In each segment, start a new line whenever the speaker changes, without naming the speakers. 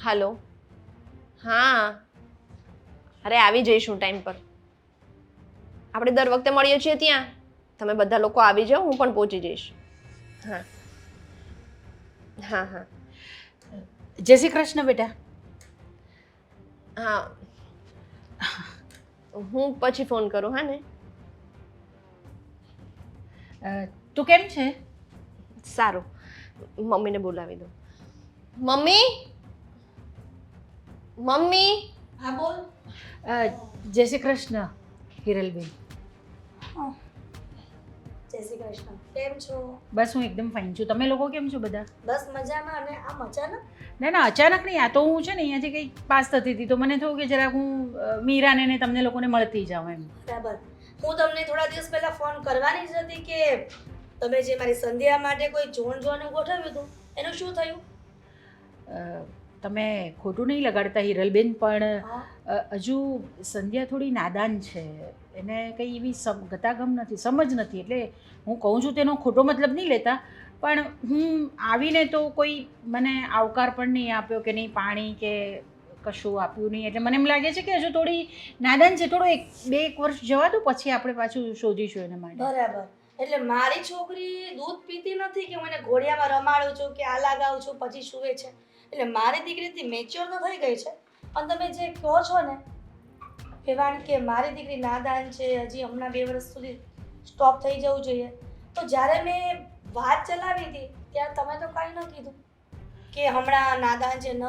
હાલો. હા, અરે આવી જઈશું ટાઈમ પર. આપણે દર વખતે મળીએ છીએ ત્યાં. તમે બધા લોકો આવી જાઓ, હું પણ પહોંચી જઈશ. હા હા હા
જય શ્રી કૃષ્ણ બેટા.
હા, હું પછી ફોન કરું. હા ને?
તું કેમ છે?
સારું, મમ્મીને બોલાવી દો. Mummy, mummy.
હા બોલ.
જય શ્રી કૃષ્ણ હિરલબેન.
જય શ્રી કૃષ્ણ. કેમ છો?
બસ હું એકદમ ફાઇન છું. તમે લોકો કેમ છો બધા?
બસ મજામાં. અને આમ અચાનક?
ના અચાનક નહીં. આ તો હું છે ને અહીંયાથી કંઈક પાસ થતી હતી તો મને થયું કે જરાક હું મીરાને ને તમને લોકોને મળતી જાઉં એમ.
બરાબર. હું તમને થોડા દિવસ પહેલા ફોન કરવાની જ હતી કે તમે જે મારી સંધ્યા માટે કોઈ જોણ ગોઠવ્યું હતું એનું શું થયું?
તમે ખોટું નહીં લગાડતા હિરલબેન, પણ
હા.
હજુ સંધ્યા થોડી નાદાન છે. એને કંઈ એવી ગતાગમ નથી, સમજ નથી. એટલે હું કહું છું તેનો ખોટો મતલબ નહીં લેતા, પણ હું આવીને તો કોઈ મને આવકાર પણ નહીં આપ્યો કે નહીં પાણી કે કશું આપ્યું નહીં. એટલે મને એમ લાગે છે કે હજુ થોડી નાદાન છે. થોડો 1-2 વર્ષ જવા દો, પછી આપણે પાછું શોધીશું એને માટે.
બરાબર. એટલે મારી છોકરી દૂધ પીતી નથી કે હું એને ઘોડિયામાં રમાડું છું કે આ લગાવું છું પછી સૂવે છે. એટલે મારી દીકરીથી મેચ્યોર તો થઈ ગઈ છે, પણ તમે જે કહો છો ને કહેવાણ કે મારી દીકરી નાદાન છે, હજી હમણાં 2 વર્ષ સુધી સ્ટોપ થઈ જવું જોઈએ, તો જ્યારે મેં વાત ચલાવી હતી ત્યારે તમે તો કાંઈ ન કીધું કે હમણાં નાદાન છે, ન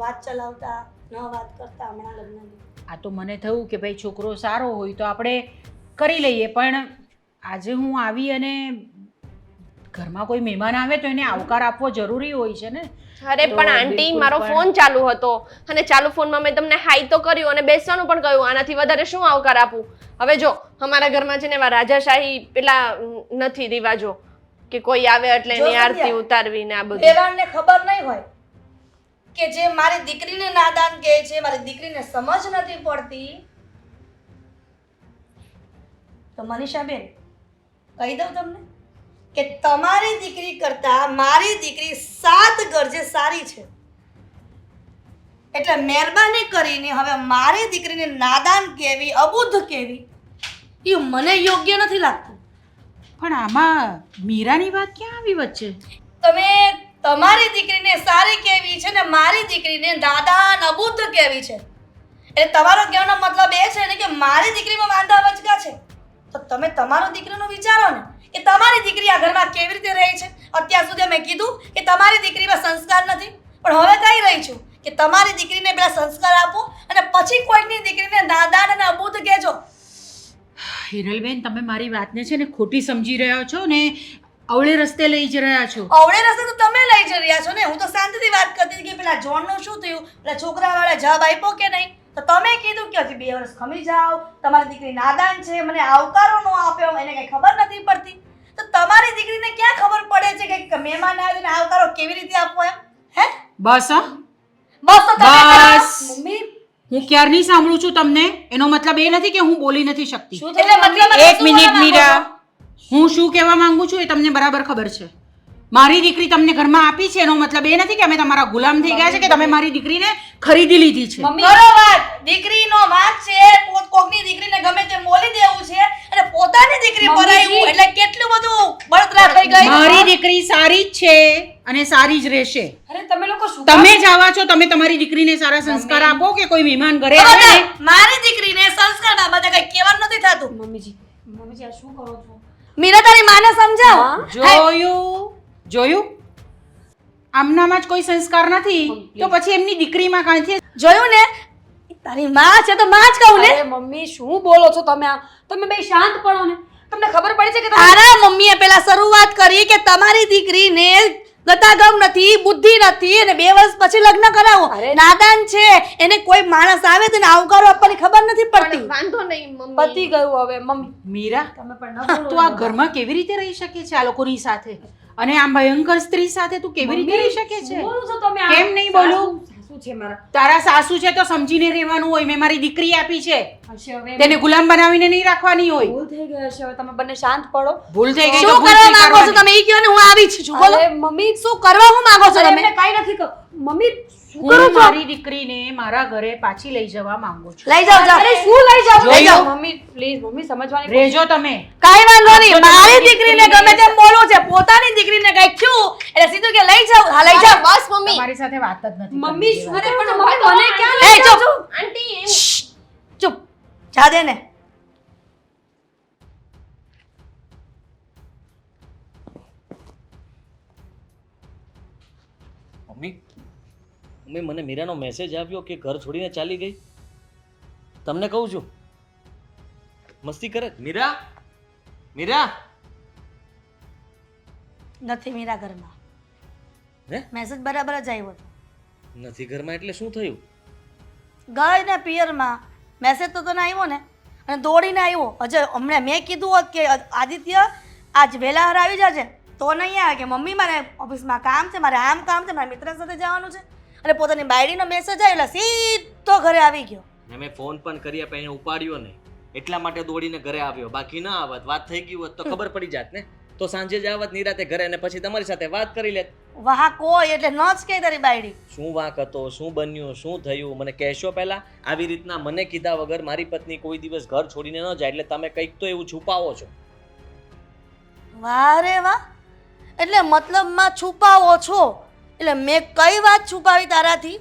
વાત ચલાવતા ન વાત કરતા હમણાં લગ્નની.
આ તો મને થયું કે ભાઈ છોકરો સારો હોય તો આપણે કરી લઈએ, પણ આજે હું આવી અને ઘરમાં કોઈ મહેમાન આવે તો એને આવકાર આપવો જરૂરી હોય છે ને.
અરે પણ આંટી, મારો ફોન ચાલુ હતો અને ચાલુ ફોનમાં મેં તમને હાઈ તો કર્યું અને બેસવાનું પણ કહ્યું. આનાથી વધારે શું આવકાર આપું? હવે જો અમારા ઘરમાં છે ને એવા રાજાશાહી પેલા નથી રિવાજો કે કોઈ આવે એટલે એની આરતી ઉતારવી ને આ બધું.
કહેવાણને ખબર નહીં હોય કે જે મારી દીકરીને નાદાન કહે છે, મારી દીકરીને સમજ નથી પડતી. તો મનીષાબેન કહી દઉં તમને કે તમારી દીકરી કરતા મારી દીકરી 7 ગરજે સારી છે. એટલે મહેરબાની કરીને હવે મારી દીકરીને નાદાન કહેવી, અબુદ્ધ કહેવી એ મને યોગ્ય નથી લાગતું.
પણ આમાં મીરાની વાત ક્યાં આવી વચ્ચે?
તમે તમારી દીકરીને સારી કહેવી છે ને મારી દીકરીને નાદાન અબુદ્ધ કહેવી છે. એટલે તમારો કહેવાનો મતલબ એ છે ને કે મારી દીકરીમાં વાંધા વચગા છે. તો તમે તમારો દીકરીનો વિચારો ને કે તમારી દીકરી આ ઘરમાં કેવી રીતે રહે છે. અત્યાર સુધી મેં કીધું કે તમારી દીકરીમાં સંસ્કાર નથી, પણ હવે કહી રહી છું કે તમારી દીકરીને પહેલા સંસ્કાર આપો અને પછી કોઈકની દીકરીને નાદાન અને અબુદ્ધ કહેજો.
હિરલબેન, તમે મારી વાતને છે ને ખોટી સમજી રહ્યા છો ને અવળે રસ્તે લઈ જઈ રહ્યા છો.
અવળે રસ્તે તો તમે લઈ જઈ રહ્યા છો ને. હું તો શાંતિથી વાત કરતી હતી કે પેલા જોનનું શું થયું, પેલા છોકરાવાળા જવાબ આપ્યો કે નહીં. તો તમે કીધું કે હજી 2 વર્ષ ખમી જાઓ, તમારી દીકરી નાદાન છે, મને આવકારો ન આપ્યો, એને કઈ ખબર નથી પડતી. તો તમારી દીકરીને ક્યાં ખબર પડે છે કે મહેમાન આવે ને આવકારો કેવી રીતે આપવો એમ? હે
બસ
બસ તો તમે
બસ.
મમ્મી
હું ક્યારની સાંભળું છું તમને. એનો મતલબ એ નથી કે હું બોલી નથી શકતી.
શું એટલે મતલબ
1 મિનિટ મીરા, હું શું કહેવા માંગુ છું એ તમને બરાબર ખબર છે. મારી દીકરી તમને ઘરમાં આપી છે એનો મતલબ એ નથી કે અમે તમારા ગુલામ થઈ ગયા છે કે તમે મારી દીકરીને ખરીદી લીધી છે.
કરો વાત. દીકરીનો વાંક છે, કોકની દીકરીને ગમે તે બોલી દેવું છે અને પોતાની દીકરી પરાયું એટલે કેટલું બધું બળતરા થઈ ગઈ.
મારી દીકરી સારી જ છે અને સારી જ રહેશે.
અરે તમે લોકો શું
તમે જ આવા છો, તમે તમારી દીકરીને સારા સંસ્કાર આપો કે કોઈ મહેમાન ઘરે આવે ને.
મારી દીકરીને સંસ્કાર ના બધા કઈ કહેવાનું નથી થતું.
મમ્મીજી આ શું કરો છો?
મીરા તારી માને સમજાવ.
જોયું આમનામાં જ કોઈ સંસ્કાર નથી તો પછી એમની દીકરીમાં કાંથી?
જોયું ને, તારી માં છે તો માં જ કહું ને.
અરે મમ્મી શું બોલો છો તમે? તમે બે શાંત પડો ને. તમને ખબર પડી છે કે
તારા મમ્મીએ પેલા શરૂઆત કરી કે તમારી દીકરીને ગતાગમ નથી, બુદ્ધિ નથી અને 2 વર્ષ પછી લગ્ન કરાવો. નાદાન છે, એને કોઈ માણસ આવે તો આવકારો આપવાની ખબર નથી પડતી.
વાંધો નહીં મમ્મી.
પતી ગયું હવે મમ્મી.
મીરા,
તમે પણ ન બોલો.
તું આ ઘરમાં કેવી રીતે રહી શકે છે આ લોકોની સાથે? અને આમ ભયંકર સ્ત્રી સાથે તું કેવી રીતે રહી શકે છે?
શું બોલો છો તમે?
કેમ નહીં બોલું?
સાસુ છે મારા.
તારા સાસુ છે તો સમજીને રહેવાનું હોય. મેં મારી દીકરી આપી છે,
હશે હવે
તેને ગુલામ બનાવીને નહીં રાખવાની હોય.
ભૂલ થઈ ગઈ હશે. હવે તમે બંને શાંત પડો.
ભૂલ થઈ ગઈ તો
શું
ભૂલ
કરવા માંગો છો
સ્વીકારવાની.
તમે? એ કહો ને, હું આવી જ છું. બોલો
અરે મમ્મી
શું કરવા હું માંગો છો
અરે
તમે?
એમને કાંઈ નથી મમ્મી શું
હું
કરો છો
મારી દીકરીને મારા ઘરે પાછી લઈ જવા માંગુ છું
લઈ જાઓ જાઓ
અરે શું લઈ જાવ
લઈ જાઓ.
મમ્મી પ્લીઝ મમ્મી સમજવાની
રહેજો તમે
કાઈ વાંધો નહીં
તો
મારી
તમારી
દીકરીને
દીકરીને
ગમે તેમ બોલવું છે પોતાની દીકરીને કઈ થયું એટલે સીધું કે લઈ જાઓ હા લઈ જાઓ
બસ મમ્મી.
તમારી સાથે વાત જ નથી
મમ્મી
કરવી
શું
દેવાની.
પણ મમ્મી મને ક્યાં
એ
લઈ જાવ
ચૂપ.
છો?
આંટી એમ
ચૂપ જા દે ને
મમ્મી મમ્મી મને મીરાનો મેસેજ આવ્યો કે ઘર છોડીને ચાલી ગઈ તમને કહું છું મસ્તી કરે મીરા મીરા
નથી મીરા ઘરમાં
હે
મેસેજ બરાબર જ આવ્યો હતો
નથી ઘરમાં એટલે શું થયું
ગઈ ને પિયરમાં મેસેજ તો તને આવ્યો ને અને દોડીને આવ્યો હજે હમણાં મેં કીધું હોત કે આદિત્ય આજ વહેલા હાર આવી જાજે તો નહીં આવે કે મમ્મી મારે ઓફિસમાં કામ છે મારે આમ કામ છે મારા મિત્ર સાથે જવાનું છે અને પોતાની બાયડીનો મેસેજ આવ્યો એટલે સીધો ઘરે આવી ગયો
ને મેં ફોન પણ કરી આપે એને ઉપાડ્યો નહીં એટલા માટે દોડીને ઘરે આવ્યો બાકી ના આવત વાત થઈ ગઈ હોત તો ખબર પડી જાત ને તો સાંજે જ આવત નિરાતે ઘરે અને પછી તમારી સાથે વાત કરી લેત
વાહ કોઈ એટલે ન જ કહે તારી બાયડી
શું વાંક હતો શું બન્યું શું થયું મને કહેશો પહેલા આવી રીતના મને કીધા વગર મારી પત્ની કોઈ દિવસ ઘર છોડીને ન જાય એટલે તમે કંઈક તો એવું છુપાવો છો
વાહ રે વાહ એટલે મતલબમાં છુપાવો છો એટલે મેં કઈ વાત છુપાવી તારાથી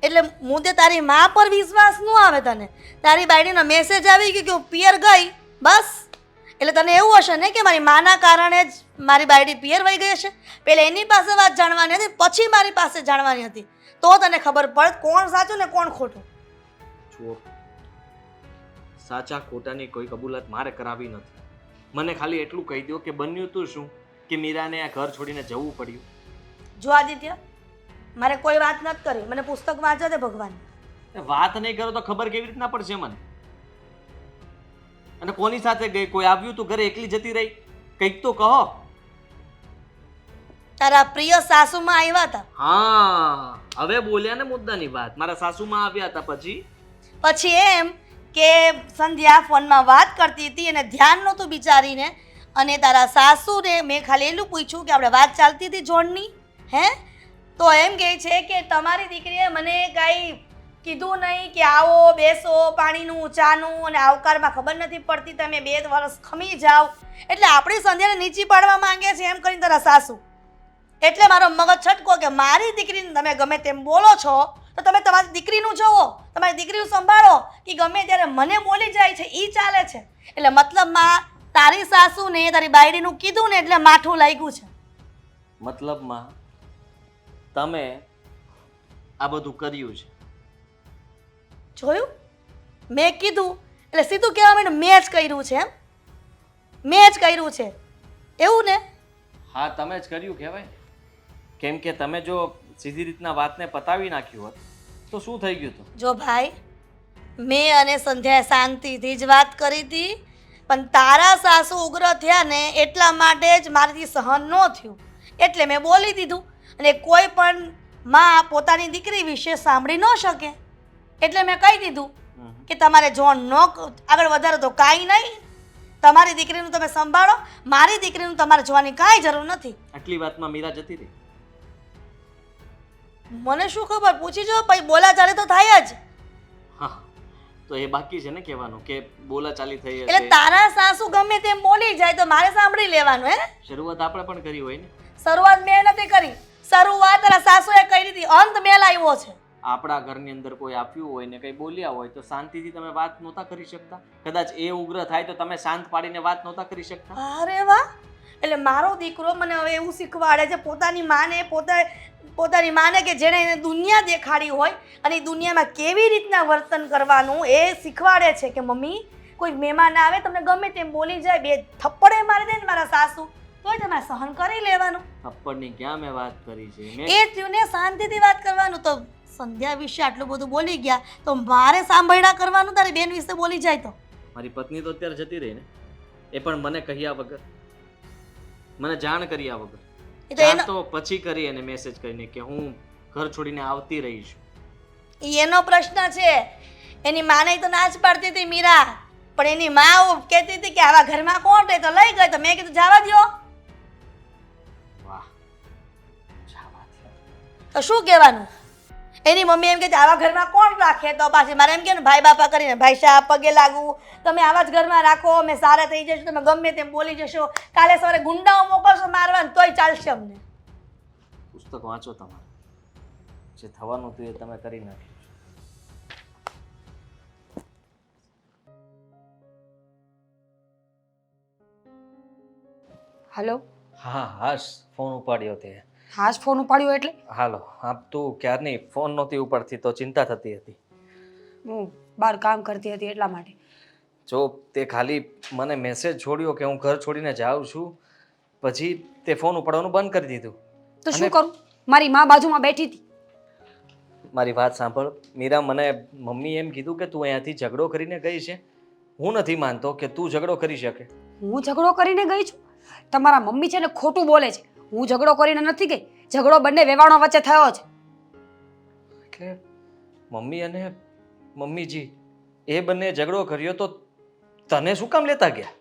એટલે મુદ્દે તારી મા પર વિશ્વાસ ન આવે તને તારી બાયડીનો મેસેજ આવી ગયો કે હું પિયર ગઈ બસ એટલે તને એવું હશે ને કે મારી માના કારણે જ મારી બાયડી પિયર વહી ગઈ હશે પહેલાં એની પાસે વાત જાણવાની હતી પછી મારી પાસે જાણવાની હતી તો તને ખબર પડે કોણ સાચું ને કોણ ખોટું
જુઓ સાચા ખોટાની કોઈ કબૂલાત મારે કરાવી નથી મને ખાલી એટલું કહી દો કે બન્યું તું શું કે મીરાને આ ઘર છોડીને જવું પડ્યું
જો આદિત્ય મારે કોઈ વાત નથી કરી મને પુસ્તક વાંચવા દે ભગવાન
વાત નહીં કરો તો ખબર કેવી રીતના પડશે મને અને કોની સાથે ગઈ કોઈ આવ્યું તું ઘરે એકલી જતી રહી કંઈક તો કહો
તારા પ્રિય સાસુમાં આવ્યા હતા
હા હવે બોલ્યા ને મુદ્દાની વાત મારા સાસુમાં આવ્યા હતા
પછી એમ કે સંધ્યા ફોનમાં વાત કરતી હતી અને ધ્યાન નહોતું બિચારીને અને તારા સાસુને મેં ખાલી એટલું પૂછ્યું કે આપણે વાત ચાલતી હતી જોડની હે તો એમ કહે છે કે તમારી દીકરીએ મને કાંઈ કીધું નહીં કે આવો બેસો પાણીનું ચાનું અને આવકારમાં ખબર નથી પડતી તમે 2 વર્ષ ખમી જાઓ એટલે આપણી સંધ્યાને નીચી પાડવા માંગે છે એમ કરીને તારા સાસુ એટલે મારો મગજ છટકો કે મારી દીકરીને તમે ગમે તેમ બોલો છો તો તમે તમારી દીકરીનું જોવો તમારી દીકરીનું સંભાળો કે ગમે ત્યારે મને બોલી જાય છે એ ચાલે છે એટલે મતલબમાં તારી સાસુને તારી બાયડીનું કીધું ને એટલે માઠું લાગ્યું છે
મતલબમાં તમે આ બધું કર્યું છે
જોયું મેં કીધું એટલે સીધું કહેવા માંડ્યું મેં જ કર્યું છે એમ મેં જ કર્યું છે એવું ને
હા તમે જ કર્યું કહેવાય ને કેમ કે તમે જો સીધી રીતના વાતને પતાવી નાખ્યું હોત તો શું થઈ ગયું હતું
જો ભાઈ મેં અને સંધ્યાએ શાંતિથી જ વાત કરી હતી પણ તારા સાસુ ઉગ્ર થયા ને એટલા માટે જ મારાથી સહન ન થયું એટલે મેં બોલી દીધું અને કોઈ પણ માં પોતાની દીકરી વિશે સાંભળી ન શકે એટલે મેં કહી દીધું કે તમારે જો ન આગળ વધારો તો કાંઈ નહીં તમારી દીકરીનું તમે સંભાળો મારી દીકરીનું તમારે જોવાની કાંઈ જરૂર નથી
આટલી વાતમાં મીરા જતી રહી
મને શું ખબર પૂછી જો પછી બોલાચાલી તો થાય જ
હા તો એ બાકી છે ને કહેવાનું કે બોલાચાલી થઈ
એટલે
હશે
તારા સાસુ ગમે તેમ બોલી જાય તો મારે સાંભળી લેવાનું હે
શરૂઆત આપણે પણ કરી હોય ને
શરૂઆત મેં નથી કરી શરૂઆત તારા સાસુએ કરી હતી અંત મેં લાવ્યો છે
આપણા ઘરની અંદર કોઈ આપ્યું હોય ને કંઈ બોલ્યા હોય તો શાંતિથી તમે વાત નહોતા કરી શકતા કદાચ એ ઉગ્ર થાય તો તમે શાંત પાડીને વાત નહોતા કરી શકતા
અરે વાહ એટલે મારો દીકરો મને હવે એવું શીખવાડે છે પોતાની માને કે જેણે એને દુનિયા દેખાડી હોય અને એ દુનિયામાં કેવી રીતના વર્તન કરવાનું એ શીખવાડે છે કે મમ્મી કોઈ મહેમાન આવે તમને ગમે તેમ બોલી જાય 2 થપ્પડે મારી દે ને મારા સાસુ તોય તમારે સહન કરી લેવાનું
થપ્પડની ક્યાં મેં વાત કરી છે મેં
એ થયું ને શાંતિથી વાત કરવાનું તો સંધ્યા વિશે આટલું બધું બોલી ગયા તો મારે સાંભળ્યા કરવાનું તારી બેન વિશે બોલી જાય તો
મારી પત્ની તો અત્યારે જતી રહી ને એ પણ મને કહ્યા વગર મને જાણ કર્યા વગર
એ તો
જાણ તો પછી કરી એને મેસેજ કરીને કે હું ઘર છોડીને આવતી રહી છું
એનો પ્રશ્ન છે એની માને તો ના જ પાડતી હતી મીરા પણ એની માં કહેતી હતી કે આવા ઘરમાં કોણ રહે તો લઈ ગઈ તો મેં કીધું જવા દ્યો
વાહ જવા દે.
તો શું કહેવાનું એની મમ્મી એમ કહે છે આવા ઘરમાં કોણ રાખે, તો પાછી મારે એમ કે ને ભાઈ બાપા કરીને ભાઈ સાહેબ પગે લાગવું, તમે આવા જ ઘરમાં રાખો, અમે સારા થઈ જશો, તમે ગમે તેમ બોલી જશો, કાલે સવારે ગુંડાઓ મોકલશો મારવા તોય ચાલશે અમને.
પુસ્તક વાંચો તમારે, જે થવાનું હતું એ તમે કરી નાખ્યું.
હલો,
હા હાશ ફોન ઉપાડ્યો તે.
હાશ ફોન ઉપાડ્યો એટલે
હાલો, આપ તું ક્યારની ફોન નહોતી ઉપાડતી તો ચિંતા થતી હતી.
હું બહાર કામ કરતી હતી એટલા માટે.
જો તે ખાલી મને મેસેજ છોડ્યો કે હું ઘર છોડીને જાઉં છું, પછી તે ફોન ઉપાડવાનું બંધ કરી દીધું.
તો શું કરું? મારી માં બાજુમાં બેઠી હતી.
મારી વાત સાંભળ મીરા, મને મમ્મી એમ કીધું કે તું અહીંયાથી ઝઘડો કરીને ગઈ છે. હું નથી માનતો કે તું ઝઘડો કરી શકે.
હું ઝઘડો કરીને ગઈ છું? તમારા મમ્મી છે ને ખોટું બોલે છે. હું ઝઘડો કરીને નથી ગઈ. ઝઘડો બંને વેવાણો વચ્ચે થયો છે.
એટલે મમ્મી અને મમ્મીજી એ બંને ઝઘડો કર્યો તો તને શું કામ લેતા ગયા?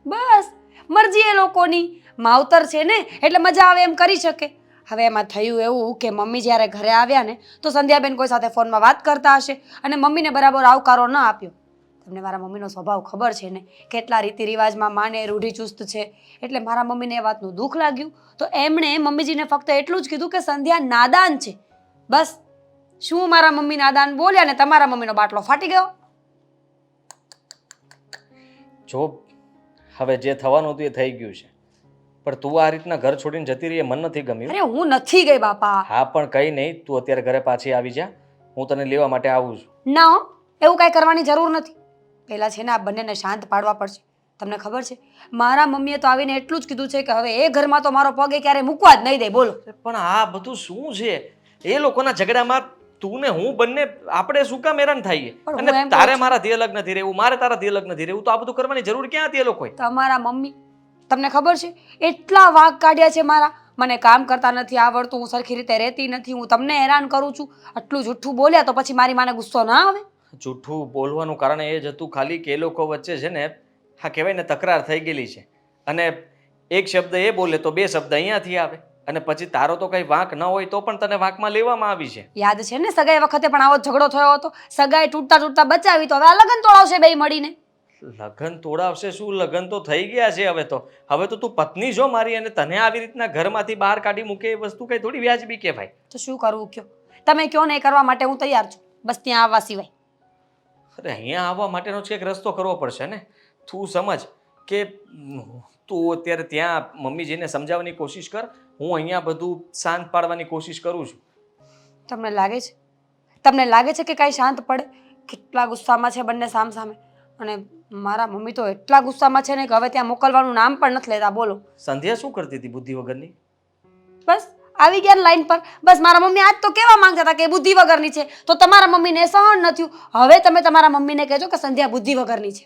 બસ મરજી એ લોકોની. માવતર છે ને એટલે મજા આવે એમ કરી શકે. હવે એમાં થયું એવું કે મમ્મી જ્યારે ઘરે આવ્યા ને તો સંધ્યાબેન કોઈ સાથે ફોનમાં વાત કરતા હશે અને મમ્મીને બરાબર આવકારો ન આપ્યો. તમને મારા મમ્મીનો સ્વભાવ ખબર છે ને, કેટલા રીતિ રિવાજમાં માને રૂઢિચુસ્ત છે. એટલે મારા મમ્મીને એ વાતનું દુઃખ લાગ્યું તો એમણે મમ્મીજીને ફક્ત એટલું જ કીધું કે સંધ્યા નાદાન છે. બસ. શું મારા મમ્મી નાદાન બોલ્યા ને તમારા મમ્મીનો બાટલો ફાટી ગયો?
જો હવે જે થવાનું હતું એ થઈ ગયું છે, પણ તું આ રીતના ઘર છોડીને જતી રહી એ મને નથી ગમ્યું.
અરે હું નથી ગઈ બાપા.
હા પણ કઈ નહીં, તું અત્યારે ઘરે પાછી આવી જા, હું તને લેવા માટે આવું છું.
ના હો, એવું કાંઈ કરવાની જરૂર નથી. પહેલાં છે ને આ બંનેને શાંત પાડવા પડશે. તમને ખબર છે મારા મમ્મીએ તો આવીને એટલું જ કીધું છે કે હવે એ ઘરમાં તો મારો પગ ક્યારે મૂકવા જ નહીં દે. બોલો.
પણ આ બધું શું છે? એ લોકોના ઝઘડામાં તું ને હું બંને આપણે શું કામ હેરાન થઈએ?
પણ હું
અને
એમ
તારે
કહું છું-
મારાથી અલગ નથી રહેવું, મારે તારાથી અલગ નથી રહેવું, તો આ બધું કરવાની જરૂર ક્યાં હતી એ લોકોએ?
તમારા મમ્મી, તમને ખબર છે એટલા વાંક કાઢ્યા છે મારા. મને કામ કરતા નથી આવડતું, હું સરખી રીતે રહેતી નથી, હું તમને હેરાન કરું છું. આટલું જૂઠું બોલ્યા તો પછી મારી માને ગુસ્સો ના આવે?
જૂઠું બોલવાનું કારણ એ જ હતું ખાલી કે એ લોકો વચ્ચે છે ને હા કહેવાય ને તકરાર થઈ ગયેલી છે, અને એક શબ્દ એ બોલે તો બે શબ્દ અહીંયાથી આવે, અને પછી તારો તો કઈ વાંક ન હોય તો પણ તને વાંકમાં લેવામાં આવી છે.
યાદ છે ને સગાઈ વખતે પણ આવો ઝઘડો થયો હતો. સગાઈ તૂટતા તૂટતા બચાવી તો હવે આ લગ્ન તોડાવશે બે મળીને.
લગ્ન તોડાવશે શું? લગ્ન તો થઈ ગયા છે હવે તો. હવે તો તું પત્ની છો મારી, અને તને આવી રીતના ઘરમાંથી બહાર કાઢી મૂકે એ વસ્તુ કઈ થોડી વ્યાજબી કહેવાય.
તો શું કરવું કયો? તમે કયો ને એ કરવા માટે હું તૈયાર છું, બસ ત્યાં આવવા સિવાય.
અરે અહીંયા આવવા માટેનો જ કંઈક રસ્તો કરવો પડશે ને. તું સમજ કે તું અત્યારે ત્યાં મમ્મીજીને સમજાવવાની કોશિશ કર, હું અહીંયા બધું શાંત પાડવાની કોશિશ કરું છું.
તમને લાગે છે કે કાંઈ શાંત પડે? કેટલા ગુસ્સામાં છે બંને સામ સામે. અને મારા મમ્મી તો એટલા ગુસ્સામાં છે ને કે હવે ત્યાં મોકલવાનું નામ પણ નથી લેતા. બોલો.
સંધ્યા શું કરતી હતી બુદ્ધિ વગરની?
બસ આવી ગયા લાઈન પર. બસ મારા મમ્મી આજ તો કેવા માંગતા હતા કે બુદ્ધિ વગરની છે, તો તમારા મમ્મીને સહન ન થયું. હવે તમે તમારા મમ્મીને કહેજો કે સંધ્યા બુદ્ધિ વગરની છે.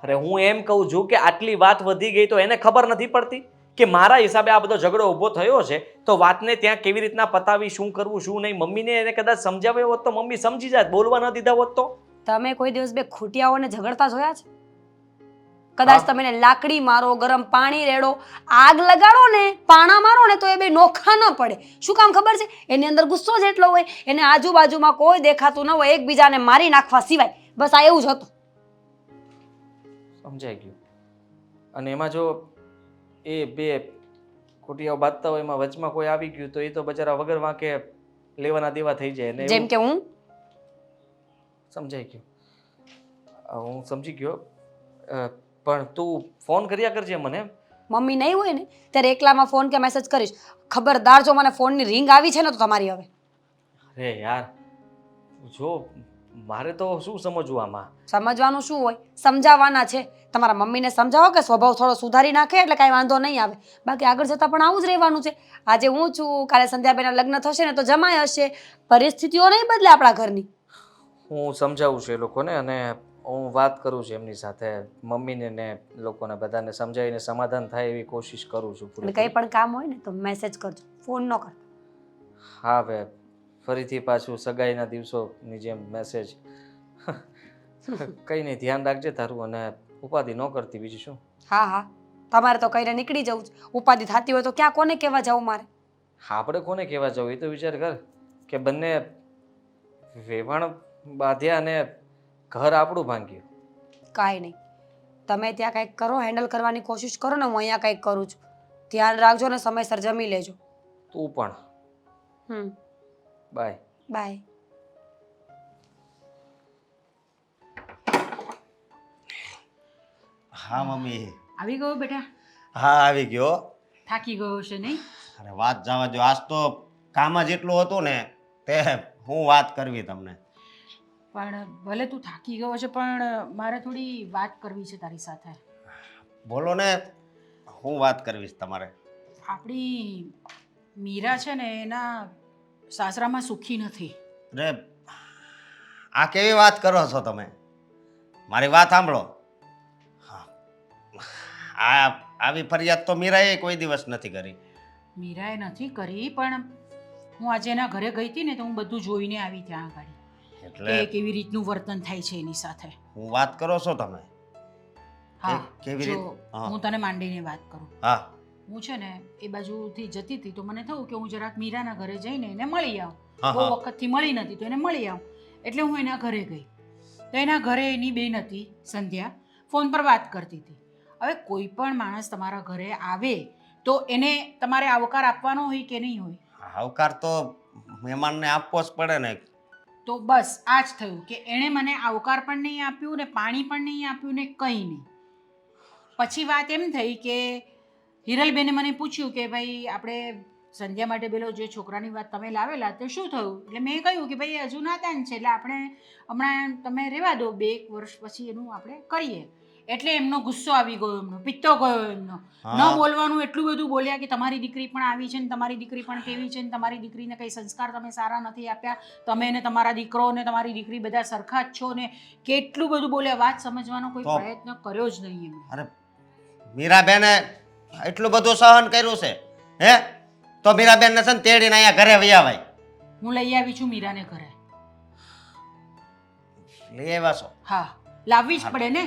અરે હું એમ કહું છું કે આટલી વાત વધી ગઈ તો એને ખબર નથી પડતી કે મારા હિસાબે આ બધો ઝઘડો ઊભો થયો છે, તો વાતને ત્યાં કેવી રીતના પતાવી, શું કરવું શું નહીં. મમ્મીને એને કદાચ સમજાવ્યો હોત તો મમ્મી સમજી જાત, બોલવા ન દીધા હોત તો.
તમે કોઈ દિવસ બે ખૂટિયાઓને ઝઘડતા જોયા છે? કદાચ તમે એને લાકડી મારો, ગરમ પાણી રેડો, આગ લગાડો ને, પાણા મારો ને તો એ બે નોખા ન પડે. શું કામ ખબર છે? એની અંદર ગુસ્સો જ એટલો હોય, એને આજુબાજુમાં કોઈ દેખાતું ન હોય, એકબીજાને મારી નાખવા સિવાય. બસ આ એવું જ હતું.
સમજાઈ ગયું. અને એમાં જો એ બે ખોટિયાઓ બાંધતા હોય એમાં વચમાં કોઈ આવી ગયું તો એ તો બચારા વગર વાંકે લેવાના દેવા થઈ જાય ને.
જેમ કે હું.
સમજાઈ ગયું, હું સમજી ગયો. પણ તું ફોન કર્યા કરજે મને.
મમ્મી નહીં હોય ને ત્યારે એકલામાં ફોન કે મેસેજ કરીશ. ખબરદાર જો મને ફોનની રિંગ આવી છે ને તો તમારી હવે.
અરે યાર જો મારે તો શું સમજવું આમાં?
સમજવાનું શું હોય, સમજાવવાના છે. તમારા મમ્મીને સમજાવો કે સ્વભાવ થોડો સુધારી નાખે એટલે કાંઈ વાંધો નહીં આવે. બાકી આગળ જતાં પણ આવું જ રહેવાનું છે. આજે હું છું, કાલે સંધ્યાબેનના લગ્ન થશે ને તો જમાઈ હશે. પરિસ્થિતિઓ નહીં બદલે આપણા ઘરની.
હું સમજાવું છું એ લોકોને, અને હું વાત કરું છું એમની સાથે, મમ્મીને ને લોકોને બધાને સમજાવીને સમાધાન થાય એવી કોશિશ કરું છું.
અને કંઈ પણ કામ હોય ને તો મેસેજ કરજો, ફોન ન કરતા.
હા હવે ફરીથી પાછું સગાઈના દિવસોની જેમ મેસેજ. કંઈ નહીં, ધ્યાન રાખજે તારું, અને ઉપાધિ ન કરતી, બીજું શું.
હા હા, તમારે તો કઈને નીકળી જવું છે. ઉપાધિ થતી હોય તો ક્યાં કોને કહેવા જવું મારે?
આપણે કોને કહેવા જવું એ તો વિચાર કર. કે બંને વેવાણ બાંધ્યા અને ઘર આપણું ભાંગ્યું.
કાંઈ નહીં, તમે ત્યાં કંઈક કરો, હેન્ડલ કરવાની કોશિશ કરો ને, હું અહીંયા કંઈક કરું છું. ધ્યાન રાખજો ને સમયસર જમી લેજો.
તું પણ. બાય.
બાય.
હા મમ્મી.
આવી ગયો બેટા?
હા આવી ગયો.
થાકી ગયો છે નહીં?
અરે વાત જવા દો, આજ તો કામ જ એટલું હતું ને તે હું વાત કરવી તમને.
પણ ભલે તું થાકી ગયો છે પણ મારે થોડી વાત કરવી છે તારી સાથે.
બોલો ને, હું વાત કરવીશ તમારે.
આપણી મીરા છે ને એના સાસરામાં સુખી નથી.
અરે આ કેવી વાત કરો છો તમે? મારી વાત સાંભળો. આ આવી ફરિયાદ તો મીરાએ કોઈ દિવસ નથી કરી.
મીરાએ નથી કરી, પણ હું આજે એના ઘરે ગઈ હતી ને તો હું બધું જોઈને આવી ત્યાં આગળ
એટલે
કે કેવી રીતનું વર્તન થાય છે એની સાથે.
હું વાત કરો છો તમે?
હા,
કેવી
જો
રીત? હા.
હું તને માંડીને વાત કરું.
હા
હું છે ને એ બાજુથી જતી હતી તો મને થયું કે હું જરાક મીરાના ઘરે જઈને એને મળી આવું.
હા,
બહુ
હા.
વખતથી મળી નથી તો એને મળી આવું. એટલે હું એના ઘરે ગઈ તો એના ઘરે એની બેન હતી સંધ્યા, ફોન પર વાત કરતી હતી. હવે કોઈ પણ માણસ તમારા ઘરે આવે તો એને તમારે આવકાર આપવાનો હોય કે નહીં હોય?
આવકાર તો મહેમાનને આપવો જ પડે ને.
તો બસ આ જ થયું કે એણે મને આવકાર પણ નહીં આપ્યું ને પાણી પણ નહીં આપ્યું ને કંઈ નહીં. પછી વાત એમ થઈ કે હિરલબેને મને પૂછ્યું કે ભાઈ આપણે સંધ્યા માટે પેલો જે છોકરાની વાત તમે લાવેલા તે શું થયું? એટલે મેં કહ્યું કે ભાઈ હજુ નાદાન છે એટલે આપણે હમણાં તમે રહેવા દો, 2 વર્ષ પછી એનું આપણે કરીએ. એટલે એમનો ગુસ્સો આવી ગયો, એમનો પિત્તો ગયો એમનો. ન
હા.
બોલવાનું એટલું બધું બોલ્યા કે તમારી દીકરી પણ આવી છે ને તમારી દીકરી પણ કેવી છે ને તમારી દીકરીને કંઈ સંસ્કાર તમે સારા નથી આપ્યા, તમે ને તમારા દીકરો ને તમારી દીકરી બધા સરખા જ છો ને કેટલું બધું બોલ્યા. વાત સમજવાનો કોઈ
તો-
પ્રયત્ન કર્યો જ નહીં એમણે.
અરે મીરાબેને એટલું બધું સહન કર્યું છે હે? તો મીરાબેનને છે ને તેડીને અહીંયા ઘરે વહી આવાય.
હું લઈ આવી છું મીરાને ઘરે.
લઈ આવ્યા છો?
હા, લાવવી જ પડે ને,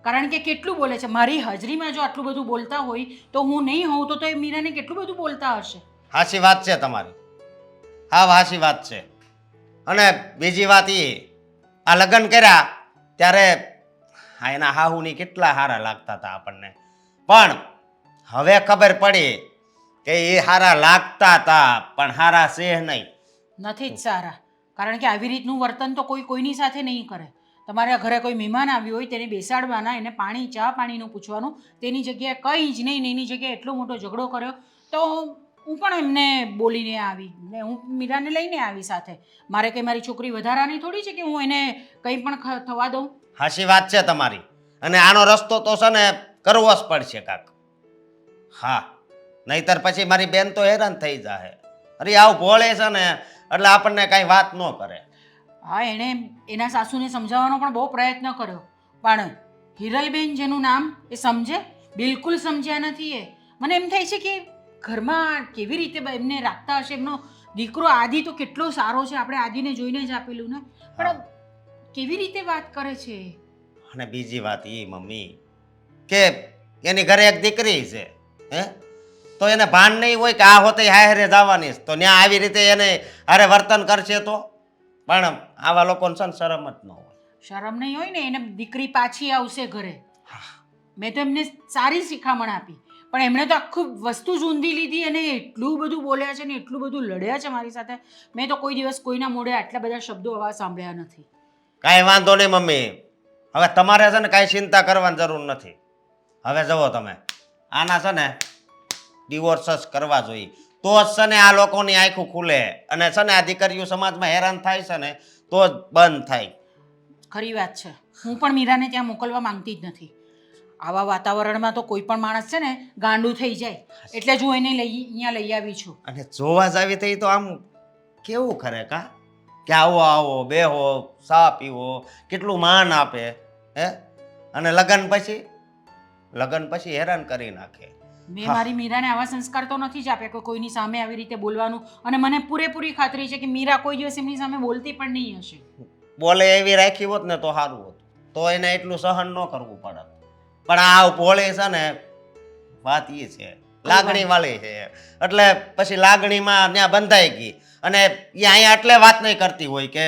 કારણ કે કેટલું બોલે છે. મારી હાજરીમાં જો આટલું બધું બોલતા હોય તો હું નહીં હોઉં તો એ મીરાને કેટલું બધું બોલતા હશે.
હાચી વાત છે તમારી. હા હાચી વાત છે. અને બીજી વાત એ, આ લગ્ન કર્યા ત્યારે હા એના હાહુની કેટલા સારા લાગતા હતા આપણને, પણ હવે ખબર પડી કે એ સારા લાગતા હતા પણ સારા છે નહીં.
નથી જ સારા, કારણ કે આવી રીતનું વર્તન તો કોઈ કોઈની સાથે નહીં કરે. તમારા ઘરે કોઈ મહેમાન આવ્યું હોય તેને બેસાડવાના, એને પાણી ચા પાણીનું પૂછવાનું, તેની જગ્યાએ કંઈ જ નહીં ને એની જગ્યાએ એટલો મોટો ઝઘડો કર્યો. તો હું પણ એમને બોલીને આવી ને હું મીરાને લઈને આવી સાથે. મારે કંઈ મારી છોકરી વધારાની થોડી છે કે હું એને કંઈ પણ થવા દઉં.
હાચી વાત છે તમારી. અને આનો રસ્તો તો છે ને કરવો જ પડશે કાક. હા, નહીતર પછી મારી બેન તો હેરાન થઈ જાય. અરે આવું ભોળે છે ને એટલે આપણને કાંઈ વાત ન કરે.
હા, એણે એના સાસુને સમજાવવાનો પણ બહુ પ્રયત્ન કર્યો, પણ હિરલબેન જેનું નામ એ સમજે? બિલકુલ સમજ્યા નથી એ. મને એમ થાય છે કે ઘરમાં કેવી રીતે એમને રાખતા હશે. એમનો દીકરો આદિ તો કેટલો સારો છે, આપણે આદિને જોઈને જ આપેલું ને, પણ કેવી રીતે વાત કરે છે.
અને બીજી વાત એ મમ્મી કે એની ઘરે એક દીકરી છે હે, તો એને ભાન નહીં હોય કે આ હોતે હારે જવાની તો ત્યાં આવી રીતે એને હારે વર્તન કરશે તો? પણ આવા લોકોને છે ને શરમ જ ન હોય.
શરમ નહીં હોય ને, એને દીકરી પાછી આવશે ઘરે. મેં તો એમને સારી શિખામણ આપી, પણ એમણે તો આખું વસ્તુ જ ઊંધી લીધી અને એટલું બધું બોલ્યા છે ને એટલું બધું લડ્યા છે મારી સાથે. મેં તો કોઈ દિવસ કોઈના મોઢે આટલા બધા શબ્દો આવા સાંભળ્યા નથી.
કાંઈ વાંધો નહીં મમ્મી, હવે તમારે છે ને કાંઈ ચિંતા કરવાની જરૂર નથી. હવે જુઓ તમે, આના છે ને ડિવોર્સ જ કરવા જોઈએ તો જ છે ને આ લોકોની આંખો ખુલે અને છે ને આ દીકરીઓ સમાજમાં હેરાન થાય છે ને તો જ બંધ થાય.
ખરી વાત છે. હું પણ મીરાને ત્યાં મોકલવા માંગતી જ નથી. આવા વાતાવરણમાં તો કોઈ પણ માણસ છે ને ગાંડું થઈ જાય, એટલે જ હું એને અહીંયા લઈ આવી છું.
અને જોવા જ આવી થઈ તો આમ કેવું ખરે કા કે આવો આવો બેહો ચા પીવો, કેટલું માન આપે હે, અને લગ્ન પછી હેરાન કરી નાખે.
મેં મારી મીરાને આવા સંસ્કાર તો નથી જ આપ્યા કે કોઈની સામે આવી રીતે બોલવાનું. અને મને પૂરેપૂરી ખાતરી છે કે મીરા કોઈ દિવસ એમની સામે બોલતી પણ નહીં હશે.
બોલે એવી રાખી હોત ને તો સારું હોત, તો એને એટલું સહન ન કરવું પડે. પણ આ ભોળે છે ને વાત એ છે લાગણી વાળી છે, એટલે પછી લાગણીમાં ત્યાં બંધાઈ ગઈ અને એ અહીંયા એટલે વાત નહીં કરતી હોય કે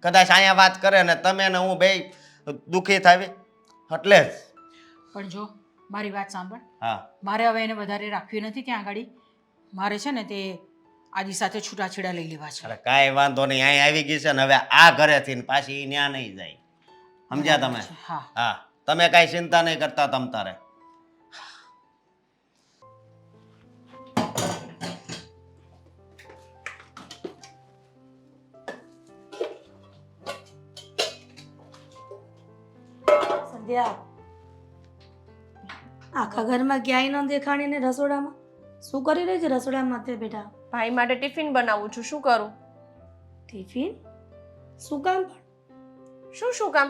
કદાચ અહીંયા વાત કરે ને તમે ને હું બે દુઃખી થાવી એટલે જ.
પણ જો મારી વાત સાંભળ,
હા
મારે હવે એને વધારે રાખવી નથી ત્યાં આગળ. મારે છે ને તે આદિ સાથે છૂટાછેડા લઈ લેવા છે.
અરે કાંઈ વાંધો નહીં, અહીં આવી ગઈ છે ને હવે આ ઘરેથી ને પાછી ન્યા નહીં જાય. સમજ્યા તમે?
હા
હા, તમે કાંઈ ચિંતા નહીં કરતા તમ તારે.
સંધ્યા આખા ઘરમાં ક્યાંય ન દેખાણી ને રસોડામાં શું કરી રહી છે રસોડામાં તે બેટા?
ભાઈ માટે ટિફિન બનાવું છું, શું કરું?
ટિફિન? શું કામ પણ?
શું કામ?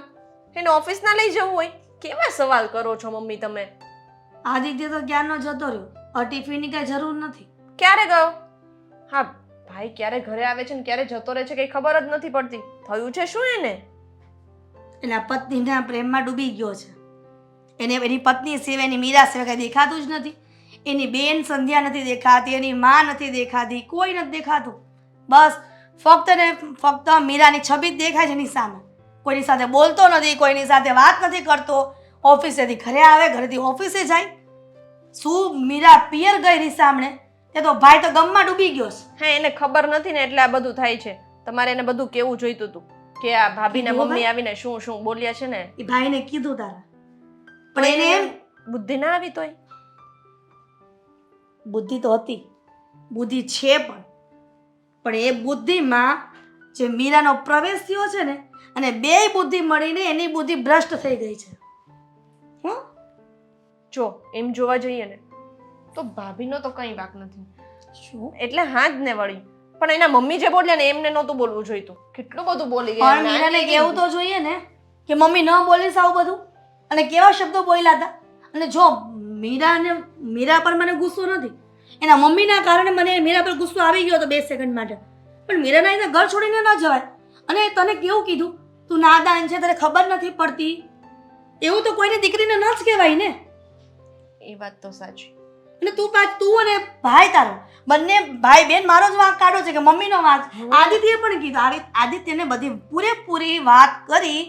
એને ઓફિસ ના લઈ જવું હોય? કેવા સવાલ કરો છો મમ્મી તમે?
આદિત્ય તો ક્યારનો જતો રહ્યો, આ ટિફિનની કઈ જરૂર નથી.
ક્યારે ગયો? હા, ભાઈ ક્યારે ઘરે આવે છે ને ક્યારે જતો રહે છે કઈ ખબર જ નથી પડતી. થયું છે શું એને?
એના પત્નીના પ્રેમમાં ડૂબી ગયો છે. એને એની પત્ની સિવાય એની મીરા સિવાય કઈ દેખાતું જ નથી. એની બેન સંધ્યા નથી દેખાતી, એની માં નથી દેખાતી, કોઈ નથી દેખાતું. બસ ફક્ત ને ફક્ત મીરાની છબી જ દેખાય છે એની સામે. કોઈની સાથે બોલતો નથી, કોઈની સાથે વાત નથી કરતો. ઓફિસેથી ઘરે આવે, ઘરેથી ઓફિસે જાય. શું મીરા પિયર ગઈ ની સામે? તે તો ભાઈ તો ગમમાં ડૂબી ગયો છે.
હા, એને ખબર નથી ને એટલે આ બધું થાય છે. તમારે એને બધું કેવું જોઈતું હતું કે આ ભાભીના
કીધું
મમ્મી આવીને શું શું બોલ્યા છે ને.
એ ભાઈને કીધું તારા, પણ એને એમ
બુદ્ધિ ના આવી તોય
બુદ્ધિ તો હતી, બુદ્ધિ છે પણ એ બુદ્ધિમાં જે મીરાનો પ્રવેશ થયો છે ને, અને બેય બુદ્ધિ મળીને એની બુદ્ધિ ભ્રષ્ટ થઈ ગઈ છે. હં?
જો એમ જોવા જઈએ ને તો ભાભીનો તો કંઈ વાંક નથી.
શું?
એટલે હા જ ને વળી, પણ એના મમ્મી જે બોલ્યા ને એમને નહોતું બોલવું જોઈતું. કેટલું બધું બોલી ગયા.
પણ મીરાને કહેવું તો જોઈએ ને કે મમ્મી ન બોલીશ આવું બધું. અને કેવા શબ્દો બોલ્યા હતા. અને જો મીરા પર મને ગુસ્સો નથી, એના મમ્મીના કારણે મને મીરા પર ગુસ્સો આવી ગયો હતો 2 સેકન્ડ માટે. પણ મીરાના એને ઘર છોડીને ન જવાય. અને તને કેવું કીધું, તું નાદાન છે, તને ખબર નથી પડતી. એવું તો કોઈની દીકરીને ન જ કહેવાય ને.
એ વાત તો સાચી.
અને તું અને ભાઈ તારો બંને ભાઈ બેન મારો જ વાંક કાઢો છે કે મમ્મીનો વાંક. આદિત્યએ પણ કીધું, આદિત્યને બધી પૂરેપૂરી વાત કરી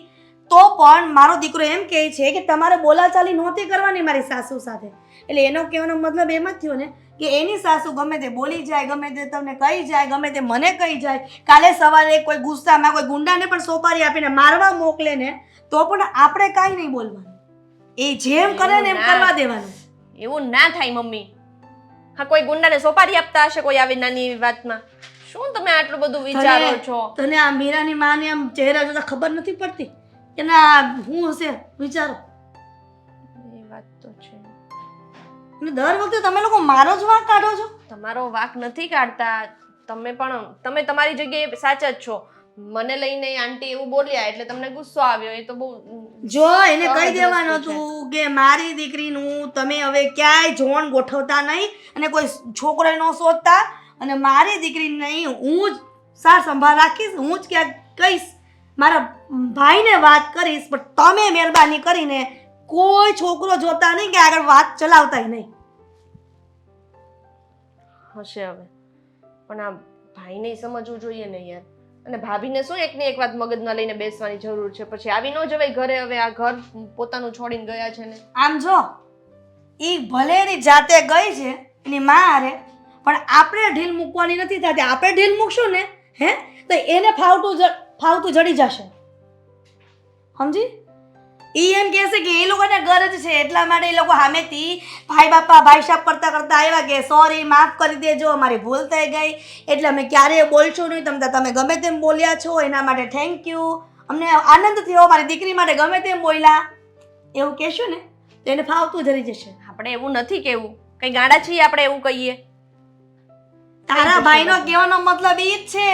તો પણ મારો દીકરો એમ કહે છે કે તમારે બોલાચાલી નહોતી કરવાની મારી સાસુ સાથે. એટલે એનો કહેવાનો મતલબ એમ જ થયો ને કે એની સાસુ ગમે તે બોલી જાય, ગમે તે તમને કહી જાય, ગમે તે મને કહી જાય. કાલે સવારે કોઈ ગુસ્સામાં કોઈ ગુંડાને પણ સોપારી આપીને મારવા મોકલે ને તો પણ આપણે કાંઈ નહીં બોલવાનું. એ જેમ કરે ને એમ કરવા દેવાનું.
એવું ના થાય મમ્મી. હા, કોઈ ગુંડાને સોપારી આપતા હશે કોઈ આવી નાની એવી વાતમાં? શું તમે આટલું બધું વિચારો છો?
તને આ મીરાની માને આમ ચહેરા જોતા ખબર નથી પડતી કે ના હું હશે? વિચારો.
એ વાત તો છે.
અને દર વખતે તમે લોકો મારો જ વાંક કાઢો છો.
તમારો વાંક નથી કાઢતા. તમે તમારી જગ્યાએ સાચા જ છો. મને લઈને આંટી એવું બોલ્યા એટલે તમને ગુસ્સો આવ્યો. એ તો બહુ
જો એને કહી દેવાનું હતું કે મારી દીકરીનું તમે હવે ક્યાંય જોણ ગોઠવતા નહીં અને કોઈ છોકરો ન શોધતા, અને મારી દીકરી નહીં હું જ સાર સંભાળ રાખીશ, હું જ ક્યાંક કહીશ, મારા ભાઈને વાત કરીશ. પણ તમે મહેરબાની કરીને કોઈ છોકરો જોતા નહીં કે આગળ વાત ચલાવતા નહીં.
હશે હવે, પણ આ ભાઈને સમજવું જોઈએ ને યાર. અને ભાભીને શું એકની એક વાત મગજમાં લઈને બેસવાની જરૂર છે? પછી આવી ન જવાય ઘરે. હવે આ ઘર પોતાનું છોડીને ગયા છે ને.
આમ જો એ ભલે એની જાતે ગઈ છે એની માં હારે, પણ આપણે ઢીલ મૂકવાની નથી થતી. આપણે ઢીલ મૂકશું ને તો એને ફાવતું જડી જશે. સમજી? એ એમ કહેશે કે એ લોકોને ગરજ છે એટલા માટે એ લોકો સામેથી ભાઈ બાપા ભાઈ સાહેબ કરતા કરતા આવ્યા કે સોરી માફ કરી દેજો, અમારી ભૂલ થઈ ગઈ, એટલે અમે ક્યારેય બોલશું નહીં. તમે ગમે તેમ બોલ્યા છો એના માટે થેન્ક યુ, અમને આનંદ થયો, મારી દીકરી માટે ગમે તેમ બોલ્યા, એવું કહેશું ને તો એને ફાવતું જરી જશે.
આપણે એવું નથી કેવું, કઈ ગાડા છીએ આપણે એવું કહીએ?
તારા ભાઈનો કહેવાનો મતલબ એ જ છે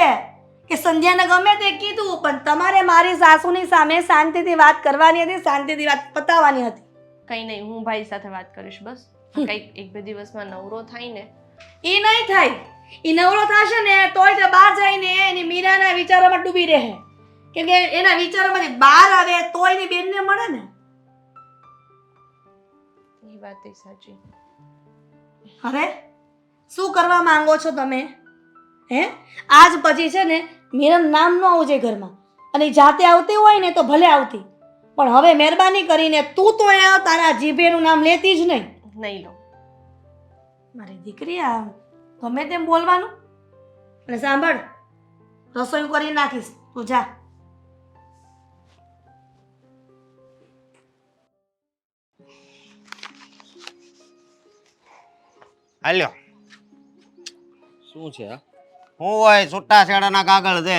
કે સંધ્યાને ગમે તે કીધું, પણ તમારે મારી સાસુની સામે શાંતિથી વાત કરવાની હતી, શાંતિથી વાત પતાવવાની હતી.
કઈ નહીં, હું ભાઈ સાથે વાત કરીશ બસ. કઈક 1-2 દિવસમાં નવરો થાય ને.
એ નહીં થાય. એ નવરો થશે ને તોય તે બહાર જઈને એની મીરાના વિચારોમાં ડૂબી રહે. કેમ કે એના વિચારોમાંથી બહાર આવે તોય એની બેનને મળે ને.
એ વાત એ સાચી.
હવે શું કરવા માંગો છો તમે? આજ પછી છે ને મીરાનું નામ ન આવવું જોઈએ ઘરમાં. અને ઈ જાતે આવતી હોય ને તો ભલે આવતી, પણ હવે મહેરબાની કરીને તું તો એ તારા જીભેનું નામ લેતી જ નહીં.
નહીં લો.
મારી દીકરી આ ગમે તેમ બોલવાનું. અને સાંભળ, રસોઈ કરી નાખીશ, તું જા.
હાલ્યો
શું છે આ?
હું હોય છૂટા છેડાના કાગળ છે.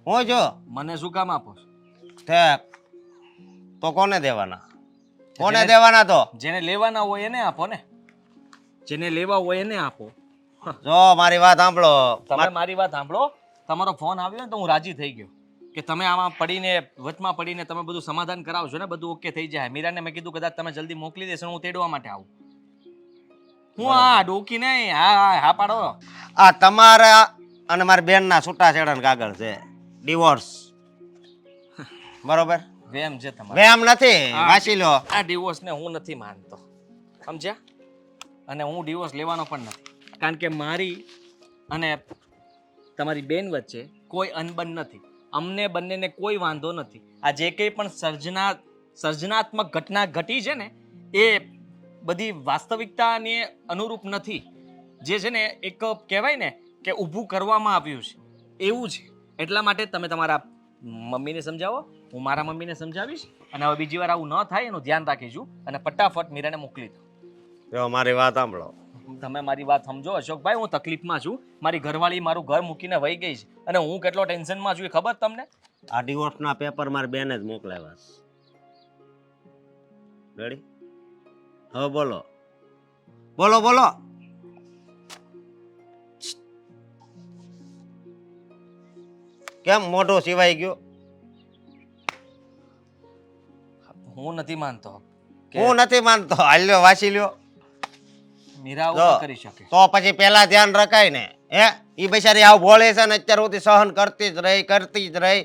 હું જો
મને શું કામ આપો છો?
તે તો કોને દેવાના? કોને દેવાના? તો
જેને લેવાના હોય એને આપો ને. જેને લેવા હોય એને આપો.
જો મારી વાત સાંભળો.
તમે મારી વાત સાંભળો. તમારો ફોન આવ્યો ને તો હું રાજી થઈ ગયો કે તમે આમાં પડીને વચમાં પડીને તમે બધું સમાધાન કરાવશો ને, બધું ઓકે થઈ જાય. મીરાને મેં કીધું કદાચ તમે જલ્દી મોકલી દેશો, હું તેડવા માટે આવું. હું આ ડોકી નહીં, હા પાડો.
આ તમારા અને મારી બેનના છૂટા છેડાના કાગળ છે, ડિવોર્સ. બરોબર?
વેમ છે તમારો.
વેમ નથી, વાંચી લો.
આ ડિવોર્સ ને હું નથી માનતો, સમજ્યા? અને હું ડિવોર્સ લેવાનો પણ નથી, કારણ કે મારી અને તમારી બેન વચ્ચે કોઈ અનબન નથી. અમને બંનેને કોઈ વાંધો નથી. આ જે કંઈ પણ સર્જનાત્મક ઘટના ઘટી છે ને, એ બધી વાસ્તવિકતાને અનુરૂપ નથી. જે છે ને એક કહેવાય ને કે ઊભું કરવામાં આવ્યું છે એવું છે. એટલા માટે તમે તમારા મમ્મીને સમજાવો, હું મારા મમ્મીને સમજાવીશ, અને હવે બીજી વાર આવું ન થાય એનું ધ્યાન રાખીશું, અને ફટાફટ મીરાને મોકલી દો.
જો મારી વાત સાંભળો.
તમે મારી વાત સમજો અશોકભાઈ, હું તકલીફમાં છું. મારી ઘરવાળી મારું ઘર મૂકીને વહી ગઈ છે, અને હું કેટલો ટેન્શનમાં છું એ ખબર તમને?
આ ડિવોર્સના પેપર મારી બેને જ મોકલાવ્યા છે. રેડી? હવે બોલો બોલો બોલો. કેમ મોઢું સિવાય ગયું?
હું નથી માનતો કે
હું નથી માનતો. હાલ્યો વાંચી લ્યો.
મીરા આવું
જો.
ન કરી શકે.
તો પછી પેલા ધ્યાન રખાય ને. ઈ બિચારી આવું બોલે છે ને અત્યાર સુધી સહન કરતી જ રહી.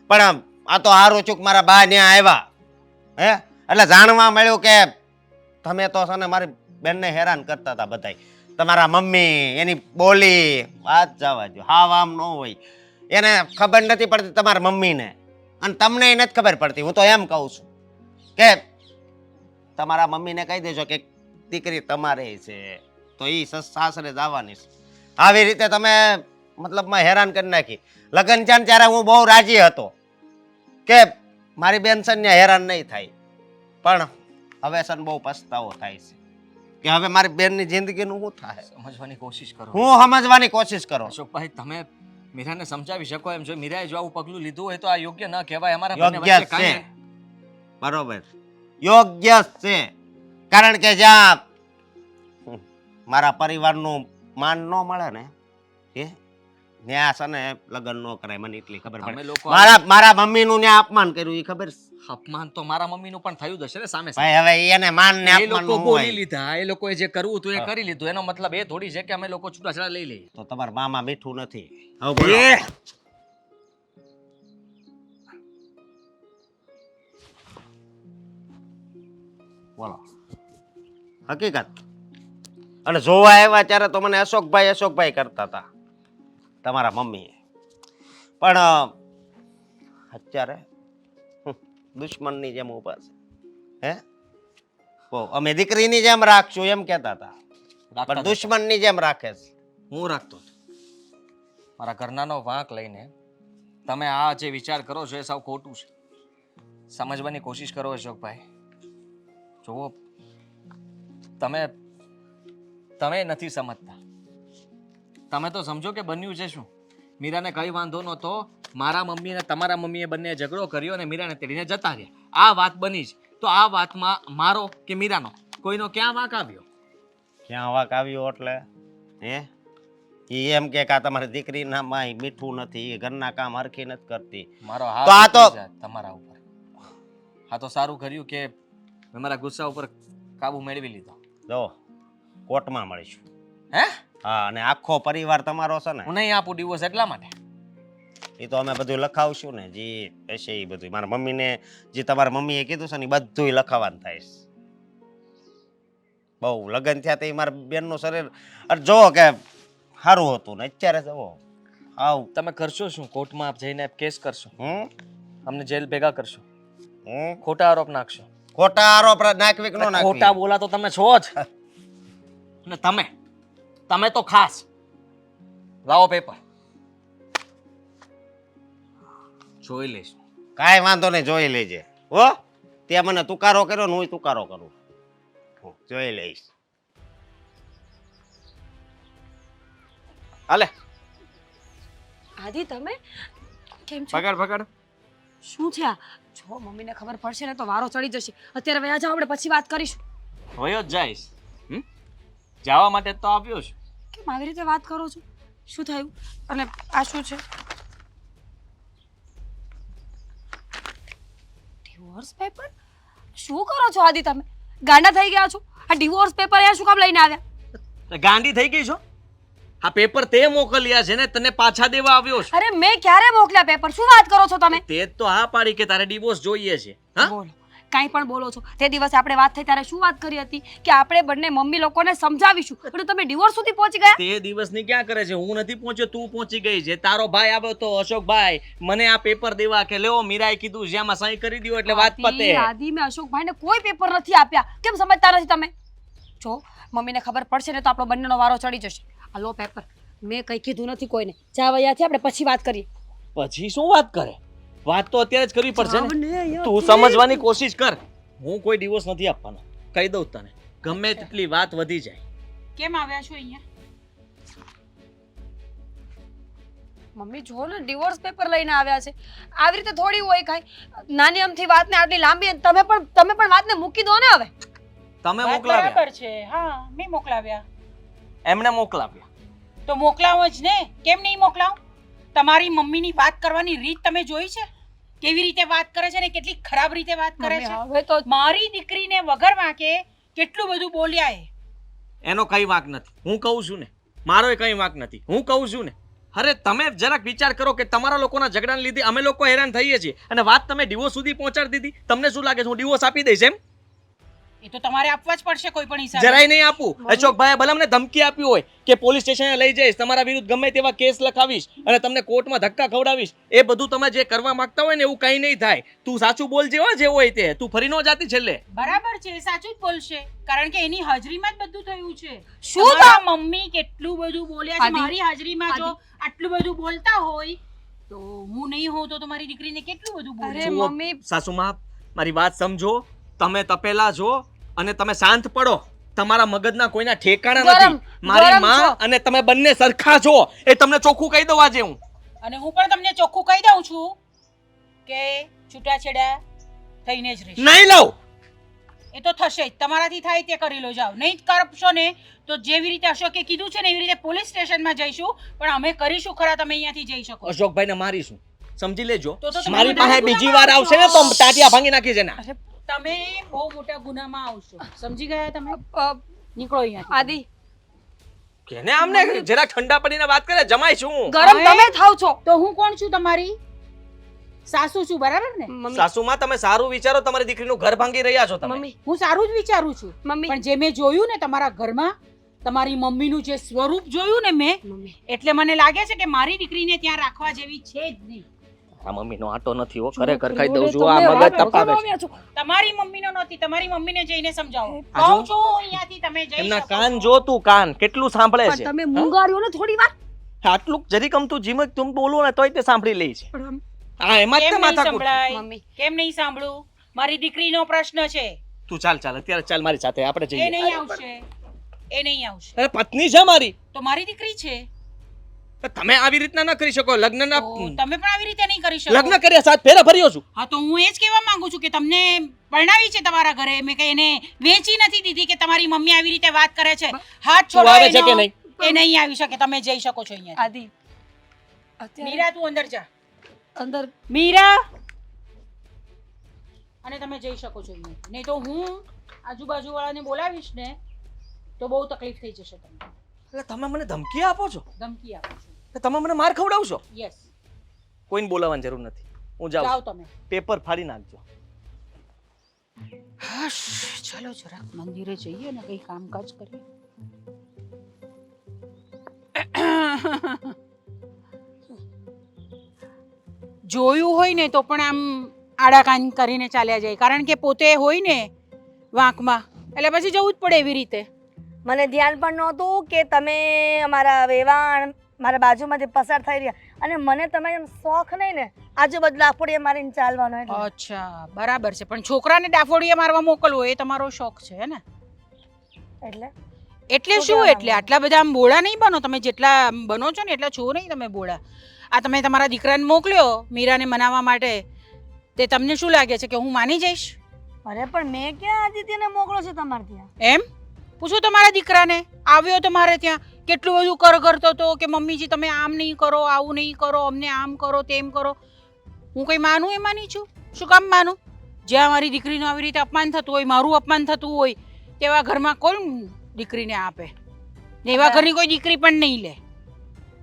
પણ આ તો હારું ચૂક મારા બા ત્યાં આવ્યા. એટલે જાણવા મળ્યું કે તમે તો છે ને મારી બેનને હેરાન કરતા હતા બધાય. તમારા મમ્મી એની બોલી વાત જવા દો, હાવ આમ ન હોય. એને ખબર નથી પડતી તમારા મમ્મીને, અને તમને નથી ખબર પડતી. હું તો એમ કહું છું કે તમારા મમ્મીને કહી દેજો કે દીકરી તમારે છે, તો એ સાસરે જવાની છે. આવી રીતે તમે મતલબમાં હેરાન કરી નાખી. લગ્ન છે ને ત્યારે હું બહુ રાજી હતો કે મારી બેન છે ને હેરાન નહીં થાય, પણ હવે છે ને બહુ પસ્તાવો થાય છે કે હવે મારી બેનની જિંદગીનું શું થાય.
સમજવાની કોશિશ કરો.
હું સમજવાની કોશિશ કરો.
અશોકભાઈ, તમે મીરાને સમજાવી શકો એમ છો. મીરાએ જો આવું પગલું લીધું હોય તો આ યોગ્ય ન કહેવાય. અમારા બંને
યોગ્ય
વચ્ચે કાંઈ
છે. બરોબર, યોગ્ય છે. કારણ કે જ્યાં મારા પરિવારનું માન ન મળે ને એ ત્યાં છે ને લગ્ન ન કરાય. મને એટલી ખબર
તમે
પડે.
લોકો
મારા મમ્મીનું ત્યાં અપમાન કર્યું એ ખબર છે?
અપમાન તો મારા મમ્મીનું પણ થયું જ હશે ને સામે.
ભાઈ હવે એને માન ને
એ
અપમાન
લોકો
નું
બોલી
હોય
લીધા, એ લોકોએ જે કરવું હતું એ કરી લીધું. એનો મતલબ એ થોડી છે કે અમે લોકો છૂટાછેડા લઈ લઈએ.
તો તમારા મામા મીઠું નથી. હવે બોલો. બોલો હકીકત. અને જોવા આવ્યા ત્યારે તો મને અશોકભાઈ કરતા હતા તમારા મમ્મી, પણ અત્યારે દુશ્મનની જેમ ઉભા છે. અમે દીકરીની જેમ રાખશું એમ કહેતા હતા, પણ દુશ્મનની જેમ રાખે છે.
હું રાખતો હતો. મારા ઘરનાનો વાંક લઈને તમે આ જે વિચાર કરો છો એ સાવ ખોટું છે. સમજવાની કોશિશ કરો અશોકભાઈ. જુઓ, તમે નથી સમજતા. તમે તો સમજો કે બન્યું છે શું. મીરાને કઈ વાંધો નહોતો. મારા મમ્મી અને તમારા મમ્મીએ બંને ઝઘડો કર્યો અને મીરાને તેડીને જતા રહ્યા. આ વાત બની છે. તો આ વાતમાં મારો કે મીરાનો કોઈનો ક્યાં વાંક આવ્યો?
ક્યાં વાંક આવ્યો એટલે ઈ એમ કે આ તમારી દીકરીના માય મીઠું નથી, એ ઘરના કામ હરખી નથી કરતી.
મારો
તો આ તો
તમારા ઉપર. આ તો સારું કર્યું કે મેં મારા ગુસ્સા ઉપર કાબુ મેળવી લીધો.
જો કોર્ટમાં મળીશું.
હે?
હા, અને આખો પરિવાર તમારો છે ને.
હું નહીં આપું ડિવોર્સ એટલા માટે.
એ તો અમે બધું લખાવશું ને, જે હશે એ બધું. મારા મમ્મીને જે તમારા મમ્મીએ કીધું છે ને એ બધું લખાવાનું થાય છે. બહુ લગ્ન થયા તો મારા બેનનું શરીર જોવો કે સારું હતું ને અત્યારે જવો આવ
તમે કરશો શું? કોર્ટમાં જઈને કેસ કરશો,
હું
અમને જેલ ભેગા કરશો,
હું
ખોટા આરોપ નાખશો.
ખોટા આરોપ નાખવી કે નો
ખોટા
નાખવી
બોલા તો તમે છો જ. અને તમે તો ખાસ. લાવો પેપર, જોઈ લઈશું.
કાંઈ વાંધો નહીં, જોઈ લેજે હો. ત્યાં મને તુકારો કર્યો ને હું તુકારો કરું. જોઈ લઈશ.
હાલે
આદિ તમે કેમ છો?
પકડ પકડ.
શું છે આ? જો મમ્મીને ખબર પડશે ને તો વારો ચડી જશે. અત્યારે વયા જાઓ, આપણે પછી વાત કરીશું.
વયો જ જઈશ. જવા માટે જ તો આવ્યો છું.
કેમ આવી રીતે વાત કરો છો? શું થયું? અને આ શું છે? Divorce paper? શું કરો છો આદિ તમે? ગાંડા થઈ ગયા છો? આ ડિવોર્સ પેપર અહીંયા શું કામ લઈને આવ્યા?
ગાંડી થઈ ગઈ છો? આ પેપર તે મોકલ્યા છે ને, તને પાછા દેવા આવ્યો છું.
અરે મેં ક્યારે મોકલ્યા પેપર? શું વાત કરો છો તમે?
તે જ તો હા પાડી કે તારે ડિવોર્સ જોઈએ છે. હા,
બોલો, કાંઈ પણ બોલો છો. તે દિવસે આપણે વાત થઈ ત્યારે શું વાત કરી હતી કે આપણે બંને મમ્મી લોકોને સમજાવીશું, પણ તમે ડિવોર્સ સુધી પહોંચી ગયા.
તે દિવસની ક્યાં કરે છે? હું નથી પહોંચ્યો, તું પહોંચી ગઈ છે. તારો ભાઈ આવ્યો તો અશોકભાઈ, મને આ પેપર દેવા કે લેવો. મીરાએ કીધું જ્યાંમાં સહી કરી દો એટલે વાત પતે.
આદિ મેં અશોકભાઈને કોઈ પેપર નથી આપ્યા. કેમ સમજતા નથી તમે? જો મમ્મીને ખબર પડશે ને તો આપણો બંનેનો વારો ચડી જશે. આ લો પેપર. મેં કંઈ કીધું નથી કોઈને. જા વયાથી આપણે પછી વાત કરીએ.
પછી શું વાત કરે? વાત તો અત્યારે જ કરવી પડશે
જાવ
ને.
ને અહીંયાથી.
તું સમજવાની કોશિશ કર. હું કોઈ ડિવોર્સ નથી આપવાનો, કહી દઉં તને. ગમે તેટલી વાત વધી જાય.
કેમ આવ્યા છો અહીંયા?
મમ્મી જો ને ડિવોર્સ પેપર લઈને આવ્યા છે. આવી રીતે થોડી હોય કાંઈ. નાની અમથી વાતને આટલી લાંબી તમે પણ વાતને મૂકી દો ને હવે.
તમે
વાત
મોકલાવ્યા,
બરાબર છે. હા, મેં મોકલાવ્યા.
એમને મોકલાવ્યા.
તો મોકલાવો જ ને. કેમ નહીં મોકલાવ? તમારી મમ્મીની વાત કરવાની રીત તમે જોઈ છે? કેવી રીતે વાત કરે છે ને કેટલી ખરાબ રીતે વાત કરે
મમ્મી,
છે.
હવે તો
મારી દીકરીને વગર વાંકે કેટલું બધું બોલ્યા એ.
એનો કઈ વાંક નથી. હું કહું છું ને, મારો કઈ વાંક નથી. હું કહું છું ને. અરે તમે જરાક વિચાર કરો કે તમારા લોકોના ઝઘડાને લીધે અમે લોકો હેરાન થઈએ છીએ, અને વાત તમે ડિવોર્સ સુધી પહોંચાડી દીધી. તમને શું લાગે છે હું ડિવોર્સ આપી દઈશ એમ?
એ તો તમારે આપવા જ પડશે કોઈ પણ હિસાબે.
જરાય નહીં આપું. અશોકભાઈએ ભલે અમને ધમકી આપી હોય કે પોલીસ સ્ટેશને લઈ જઈશ, તમારા વિરુદ્ધ ગમે તેવા કેસ લખાવીશ અને તમને કોર્ટમાં ધક્કા ખવડાવીશ. એ બધું તમે જે કરવા માંગતા હોય ને એવું કંઈ નહીં થાય. તું સાચું બોલજે હો, જે હોય તે. તું ફરી ન જાતી છેલ્લે.
બરાબર છે, સાચું જ બોલશે. કારણ કે એની હાજરીમાં જ બધું થયું છે.
શું
તમારા મમ્મી કેટલું બધું બોલ્યા છે
આદિ,
મારી હાજરીમાં. જો આટલું બધું બોલતા હોય તો હું નહીં હોઉં તો તમારી દીકરીને કેટલું બધું બોલે.
અરે
જુઓ,
મમ્મી
સાસુમાં મારી વાત સમજો. તમે તપેલા છો અને તમે શાંત પડો. તમારા મગજના કોઈના ઠેકાણા
ગરમ,
નથી. મારી
ગરમ
માં
છો.
અને તમે બંને સરખા છો. એ તમને ચોખ્ખું કહી દઉં આજે હું.
અને હું પણ તમને ચોખ્ખું કહી દઉં છું કે છૂટાછેડા થઈને જ રહેશે.
નહીં લઉં.
એ તો થશે જ. તમારાથી થાય તે કરી લો. જાઓ. નહીં જ કરશો ને તો જેવી રીતે અશોકે કીધું છે ને એવી રીતે પોલીસ સ્ટેશનમાં જઈશું, પણ અમે કરીશું ખરા. તમે અહીંયાથી જઈ શકો.
અશોકભાઈને મારીશું, સમજી લેજો.
તો તમે
મારી
બધા
પાસે
ગુનામાં
બીજી વાર આવશે ને તો ટાટિયા ભાંગી નાખીશ એના.
અરે
તમે બહુ મોટા ગુનામાં આવશો. સમજી ગયા તમે?
અ,
નીકળો અહીંયાથી.
આદિ
કેને આમને જરાક ઠંડા પડીને વાત કરે. જમાઈ છું.
ગરમ
હવે?
તમે થાવ છો.
તો હું કોણ છું? તમારી સાસુ છું, બરાબર ને?
મમ્મી
સાસુમાં તમે સારું વિચારો. તમારી દીકરીનું ઘર ભાંગી રહ્યા છો તમે.
મમ્મી
હું સારું જ વિચારું છું.
મમ્મી
પણ જે મેં જોયું ને તમારા ઘરમાં, તમારી મમ્મીનું જે સ્વરૂપ જોયું ને મેં,
મમ્મી
એટલે મને લાગે છે કે મારી દીકરીને ત્યાં રાખવા જેવી છે જ નહીં.
આ મમ્મીનો આટો નથી હો, ખરેખર કહી દઉં છું. આ મગજ તપાવે છે.
તમારી મમ્મીનો નથી. તમારી મમ્મીને જઈને સમજાવો.
આ જો.
કહું છું અહીંયાથી તમે જઈ
એમના
શકો
કાન
છો.
જો તું, કાન કેટલું સાંભળે
પણ
છે.
તમે મૂંગાર્યો ને થોડી વાર.
આટલું જરી કમતું જીમક તું બોલું ને તોય તે સાંભળી લે છે. હા, એમાં જ
કેમ
તે
નહીં
માથા
સંભળાય?
મમ્મી
કેમ નહીં સાંભળું? મારી દીકરીનો પ્રશ્ન છે.
તું ચાલ અત્યારે ચાલ મારી સાથે, આપણે
એ
જઈએ.
નહીં આવશે. એ નહીં આવશે.
અરે પત્ની છે મારી.
તો મારી દીકરી છે.
તમે આવી રીતના ન કરી શકો. લગ્નના
તો તમે પણ આવી રીતે નહીં કરી શકો.
લગ્ન કર્યા 7 ફેરા ફર્યો છું.
હા, તો હું એ જ કહેવા માંગુ છું કે તમને પરણાવી છે તમારા ઘરે. મેં કઈ એને વેચી નથી દીધી કે તમારી મમ્મી આવી રીતે વાત કરે છે. હાથ
તું
છોડો
આવે છે
એનો.
કે નહીં?
એ નહીં આવી શકે. તમે જઈ શકો છો અહીંયા.
આદિ અત્યારે
મીરા, તું અંદર જા.
અંદર
મીરા, અને તમે જઈ શકો છો અહીંયા. નહીં તો હું આજુબાજુ વાળાને બોલાવીશ ને તો બહુ તકલીફ થઈ જશે તમને.
એટલે તમે મને ધમકી આપો છો?
ધમકી આપું છું.
કે તમે મને માર ખવડાવશો?
યસ.
કોઈને બોલાવવાની જરૂર નથી. હું
જાઓ
જાઉં.
તમે.
પેપર ફાડી નાખજો.
ચાલો જરાક મંદિરે જઈએ ને કઈ કામકાજ કરીએ. જોયું હોય ને તો પણ આમ આડા કાન કરીને ચાલ્યા જાય, કારણ કે પોતે હોય ને વાંકમાં એટલે પછી જવું જ પડે એવી રીતે.
મને ધ્યાન પણ નહોતું કે તમે અમારા વેવાણ મારા બાજુમાંથી પસાર થઈ રહ્યા, અને મને તમારે એમ શોખ નહીં ને આજુબાજુ લાફોડીએ મારીને ચાલવાનો. એટલે
અચ્છા બરાબર છે, પણ છોકરાને ડાફોડીએ મારવા મોકલવો એ તમારો શોખ છે હે ને?
એટલે
એટલે શું, એટલે આટલા બધા આમ બોળા નહીં બનો તમે, જેટલા બનો છો ને એટલા છો નહીં તમે બોળા. આ તમે તમારા દીકરાને મોકલ્યો મીરાને મનાવવા માટે, તે તમને શું લાગે છે કે હું માની જઈશ?
અરે પણ મેં ક્યાં આદિત્યને મોકલો છે તમારે ત્યાં?
એમ પૂછો તમારા દીકરાને, આવ્યો તમારે ત્યાં કેટલું બધું કર કરતો હતો કે મમ્મીજી તમે આમ નહીં કરો, આવું નહીં કરો, અમને આમ કરો તેમ કરો. હું કંઈ માનું એ માની છું? શું કામ માનું? જ્યાં મારી દીકરીનું આવી રીતે અપમાન થતું હોય, મારું અપમાન થતું હોય, તેવા ઘરમાં કોણ દીકરીને આપે? ને એવા ઘરની કોઈ દીકરી પણ નહીં લે.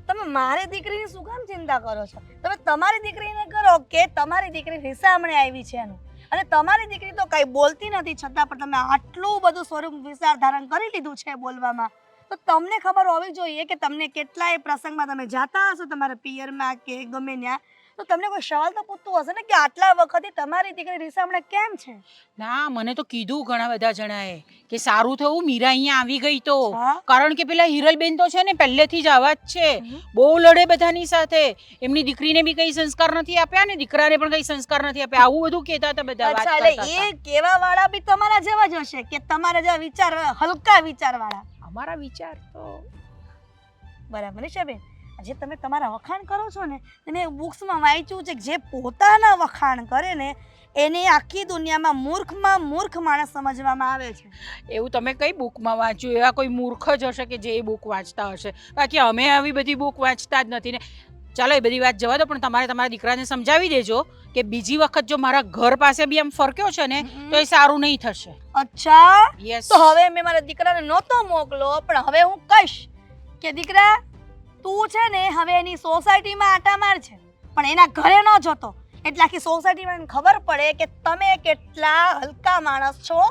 તમે મારી દીકરીની શું કામ ચિંતા કરો છો? તમે તમારી દીકરીને કરો કે તમારી દીકરી રીસામણે આવી છે એનું. અને તમારી દીકરી તો કઈ બોલતી નથી, છતાં પણ તમે આટલું બધું સ્વરૂપ વિચાર ધારણ કરી લીધું છે બોલવામાં, તો તમને ખબર હોવી જોઈએ કે તમને કેટલાય પ્રસંગમાં તમે જાતા હશો તમારા પિયરમાં કે ગમે ત્યાં, તો તમને કોઈ સવાલ તો પૂછતું હશે ને કે આટલા વખતે તમારી દીકરી રીસામણે કેમ છે?
ના, મને તો કીધું ઘણા બધા જણાએ કે સારું થયું મીરા અહીંયા આવી ગઈ તો,
હા?
કારણ કે પેલા હિરલબેન તો છે ને પહેલેથી જ આવા જ છે, બહુ લડે બધાની સાથે, એમની દીકરીને બી કઈ સંસ્કાર નથી આપ્યા ને દીકરાને પણ કઈ સંસ્કાર નથી આપ્યા, આવું બધું કહેતા હતા બધા. વાત
અચ્છા,
કરતા
એટલે
હતા.
એ કેવા વાળા બી તમારા જેવા જ હશે કે તમારા જેવા વિચાર, હલકા વિચાર વાળા.
અમારા વિચાર તો
બરાબર નિશાબેન, જે તમે તમારા વખાણ કરો છો ને, તમે બુક્સમાં વાંચ્યું છે કે જે પોતાના વખાણ કરે ને એને આખી દુનિયામાં મૂર્ખ માણસ સમજવામાં આવે છે.
એવું તમે કઈ બુકમાં વાંચ્યું? એવા કોઈ મૂર્ખ જ હશે કે જે એ બુક વાંચતા હશે, બાકી અમે આવી બધી બુક વાંચતા જ નથી ને. ચાલો એ બધી વાત જવા દો, પણ તમારે તમારા દીકરાને સમજાવી દેજો કે બીજી વખત જો મારા ઘર પાસે બી આમ ફરક્યો છે ને તો એ સારું નહીં થશે.
અચ્છા,
યસ.
તો હવે મેં મારા દીકરાને નહોતો મોકલો, પણ હવે હું કહીશ કે દીકરા તું છે ને હવે એની સોસાયટીમાં આટા માર છે, પણ એના ઘરે ન જતો, એટલે આખી સોસાયટીમાં ખબર પડે કે તમે કેટલા હલકા માણસ છો.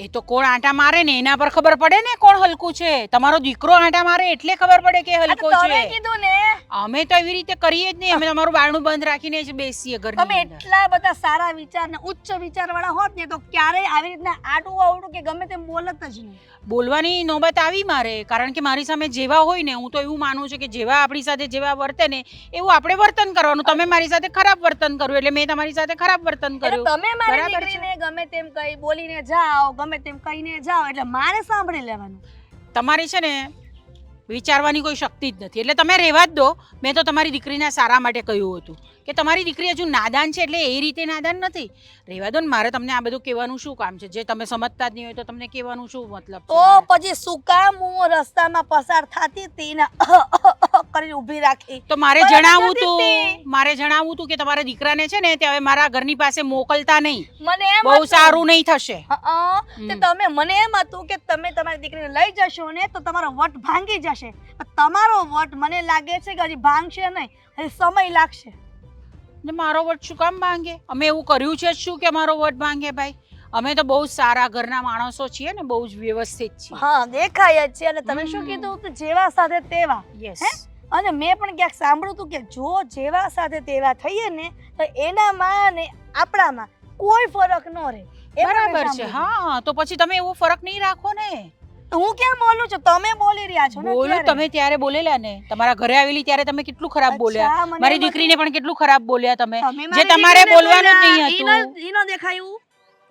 એ તો કોણ આંટા મારે ને એના પર ખબર પડે ને કોણ હલકું છે. તમારો દીકરો આંટા મારે એટલે ખબર પડે કે હલકો
તમે
છે.
કીધું ને,
અમે તો એવી રીતે કરીએ જ નહીં, અમે તમારું બારણું બંધ રાખીને જ બેસીએ ઘરની
તમે
અંદર.
એટલા બધા સારા વિચાર ને ઉચ્ચ વિચાર વાળા હોત ને તો ક્યારેય આવી રીતના આડું અવડું કે ગમે તેમ બોલત જ નહીં.
બોલવાની નોબત આવી મારે, કારણ કે મારી સામે જેવા હોય ને, હું તો એવું માનું છું કે જેવા આપણી સાથે જેવા વર્તે ને એવું આપણે વર્તન કરવાનું. તમે મારી સાથે ખરાબ વર્તન કર્યું એટલે મેં તમારી સાથે ખરાબ વર્તન
એટલે
કર્યું.
તમે મારી
બરાબર છે.
દીકરીને ગમે તેમ કઈ બોલીને જાઓ, ગમે તેમ કહીને જાઓ, એટલે મારે સાંભળી લેવાનું.
તમારી છે ને વિચારવાની કોઈ શક્તિ જ નથી, એટલે તમે રહેવા જ દો. મેં તો તમારી દીકરીના સારા માટે કહ્યું હતું કે તમારી દીકરી હજુ નાદાન છે, એટલે એ રીતે નાદાન નથી. રહેવા દો ને, મારે તમને આ બધું કહેવાનું શું કામ છે? જે તમે સમજતા જ નહીં હોય તો તમને કહેવાનું શું મતલબ છે
તો
મારે?
પછી શું કામ હું રસ્તામાં પસાર થતી હતી ને કરીને ઊભી રાખી?
તો મારે
બરાબર
જણાવવું
નથી તે.
તું મારે જણાવવું તું કે તમારા દીકરાને છે ને તે હવે મારા ઘરની પાસે મોકલતા નહીં,
મને એમ
બહુ
હતું.
સારું નહીં થશે.
તે તમે મને એમ હતું કે તમે તમારી દીકરીને લઈ જશો ને તો તમારો વટ ભાંગી જશે, પણ તમારો વટ મને લાગે છે કે હજી ભાંગશે નહીં, હજી સમય લાગશે.
ને મારો વટ શું કામ ભાંગે? અમે એવું કર્યું છે જ શું કે મારો વટ ભાંગે? ભાઈ અમે તો બહુ સારા ઘરના માણસો છીએ ને, બહુ જ વ્યવસ્થિત છીએ.
હા, દેખાય જ છે. અને તમે શું કીધું કે જેવા સાથે તેવા?
યસ.
હે? અને મેં પણ ક્યાંક સાંભળ્યું હતું કે જો જેવા સાથે તેવા થઈએ ને તો એનામાં ને આપણામાં કોઈ ફરક ન રહે. એ પણ મેં
બરાબર છે.
સાંભળ્યું.
હા, તો પછી તમે એવો ફરક નહીં રાખો ને.
તો હું ક્યાં બોલું છું? તમે બોલી રહ્યા છો ને
બોલો,
અત્યારે.
તમે ત્યારે બોલેલા ને, તમારા ઘરે આવેલી ત્યારે તમે કેટલું ખરાબ બોલ્યા.
અચ્છા, મને
મારી
એમ
દીકરીને પણ કેટલું ખરાબ બોલ્યા તમે,
તમે
જે
મારી
તમારે
દીકરીને
બોલવાનું જ
બોલ્યા,
નહીં હતું.
ઈ ન દેખાયું?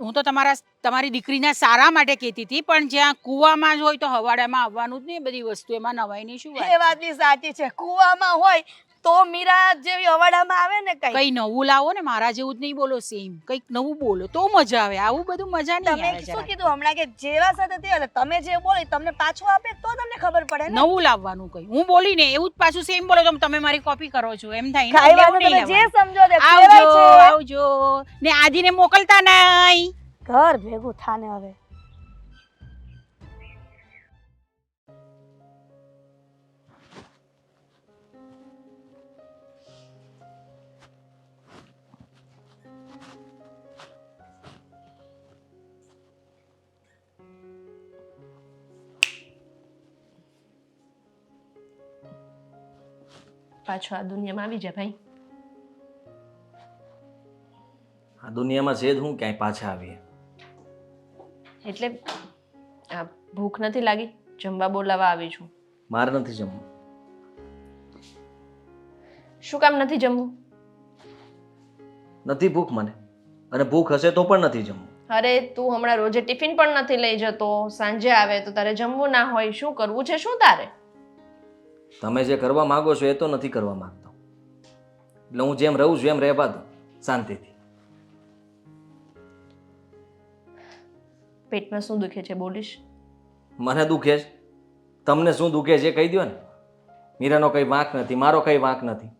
હું તો તમારી દીકરીના સારા માટે કહેતી હતી, પણ જ્યાં કૂવામાં જ હોય તો હવાડામાં આવવાનું જ નહીં. બધી વસ્તુ એમાં નવાઈની શું વાત
એ
છે?
વાત બી સાચી છે. કૂવામાં હોય તો મીરા જેવી અવાડામાં આવે ને કઈ.
કઈ નવું લાવો ને, મારા જેવું જ નહીં બોલો, સેમ કંઈક નવું બોલો તો મજા આવે. આવું બધું મજા નહીં
તમે
આવે.
શું
જરાક
કીધું હમણાં કે જેવા સાથે તેવા? તમે જે બોલી તમને પાછું આપે તો તમને ખબર પડે ને.
નવું લાવવાનું કઈ. હું બોલી ને એવું જ પાછું સેમ બોલો તો તમે મારી કોપી કરો છો એમ થાય ને.
કાંઈ
એટલે
વાંધો
એવું
નહીં,
નહીં
તમે જે સમજો તે
લાવવાનું.
કહેવાય
આવજો
છે.
આવજો ને આદિને મોકલતા નહીં.
ઘર ભેગું થાને હવે.
પાછો આ દુનિયામાં આવી જા ભાઈ.
આ દુનિયામાં છે જ હું ક્યાંય પાછા આવીએ.
એટલે આ ભૂખ નથી લાગી? જમવા બોલાવવા આવી છું.
મારે નથી જમવું.
શું કામ નથી જમવું?
નથી ભૂખ મને, અને ભૂખ હશે તો પણ નથી જમવું.
અરે તું હમણાં રોજે ટિફિન પણ નથી લઈ જતો, સાંજે આવે તો તારે જમવું ના હોય. શું કરવું છે શું તારે?
તમે જે કરવા માંગો છો એ તો નથી કરવા માંગતો, એટલે હું જેમ રહું છું એમ રહેવા દો શાંતિથી.
પેટમાં શું દુખે છે બોલીશ?
મને દુખે છે? તમને શું દુખે છે એ કહી દો ને. મીરાનો કંઈ વાંક નથી, મારો કંઈ વાંક નથી.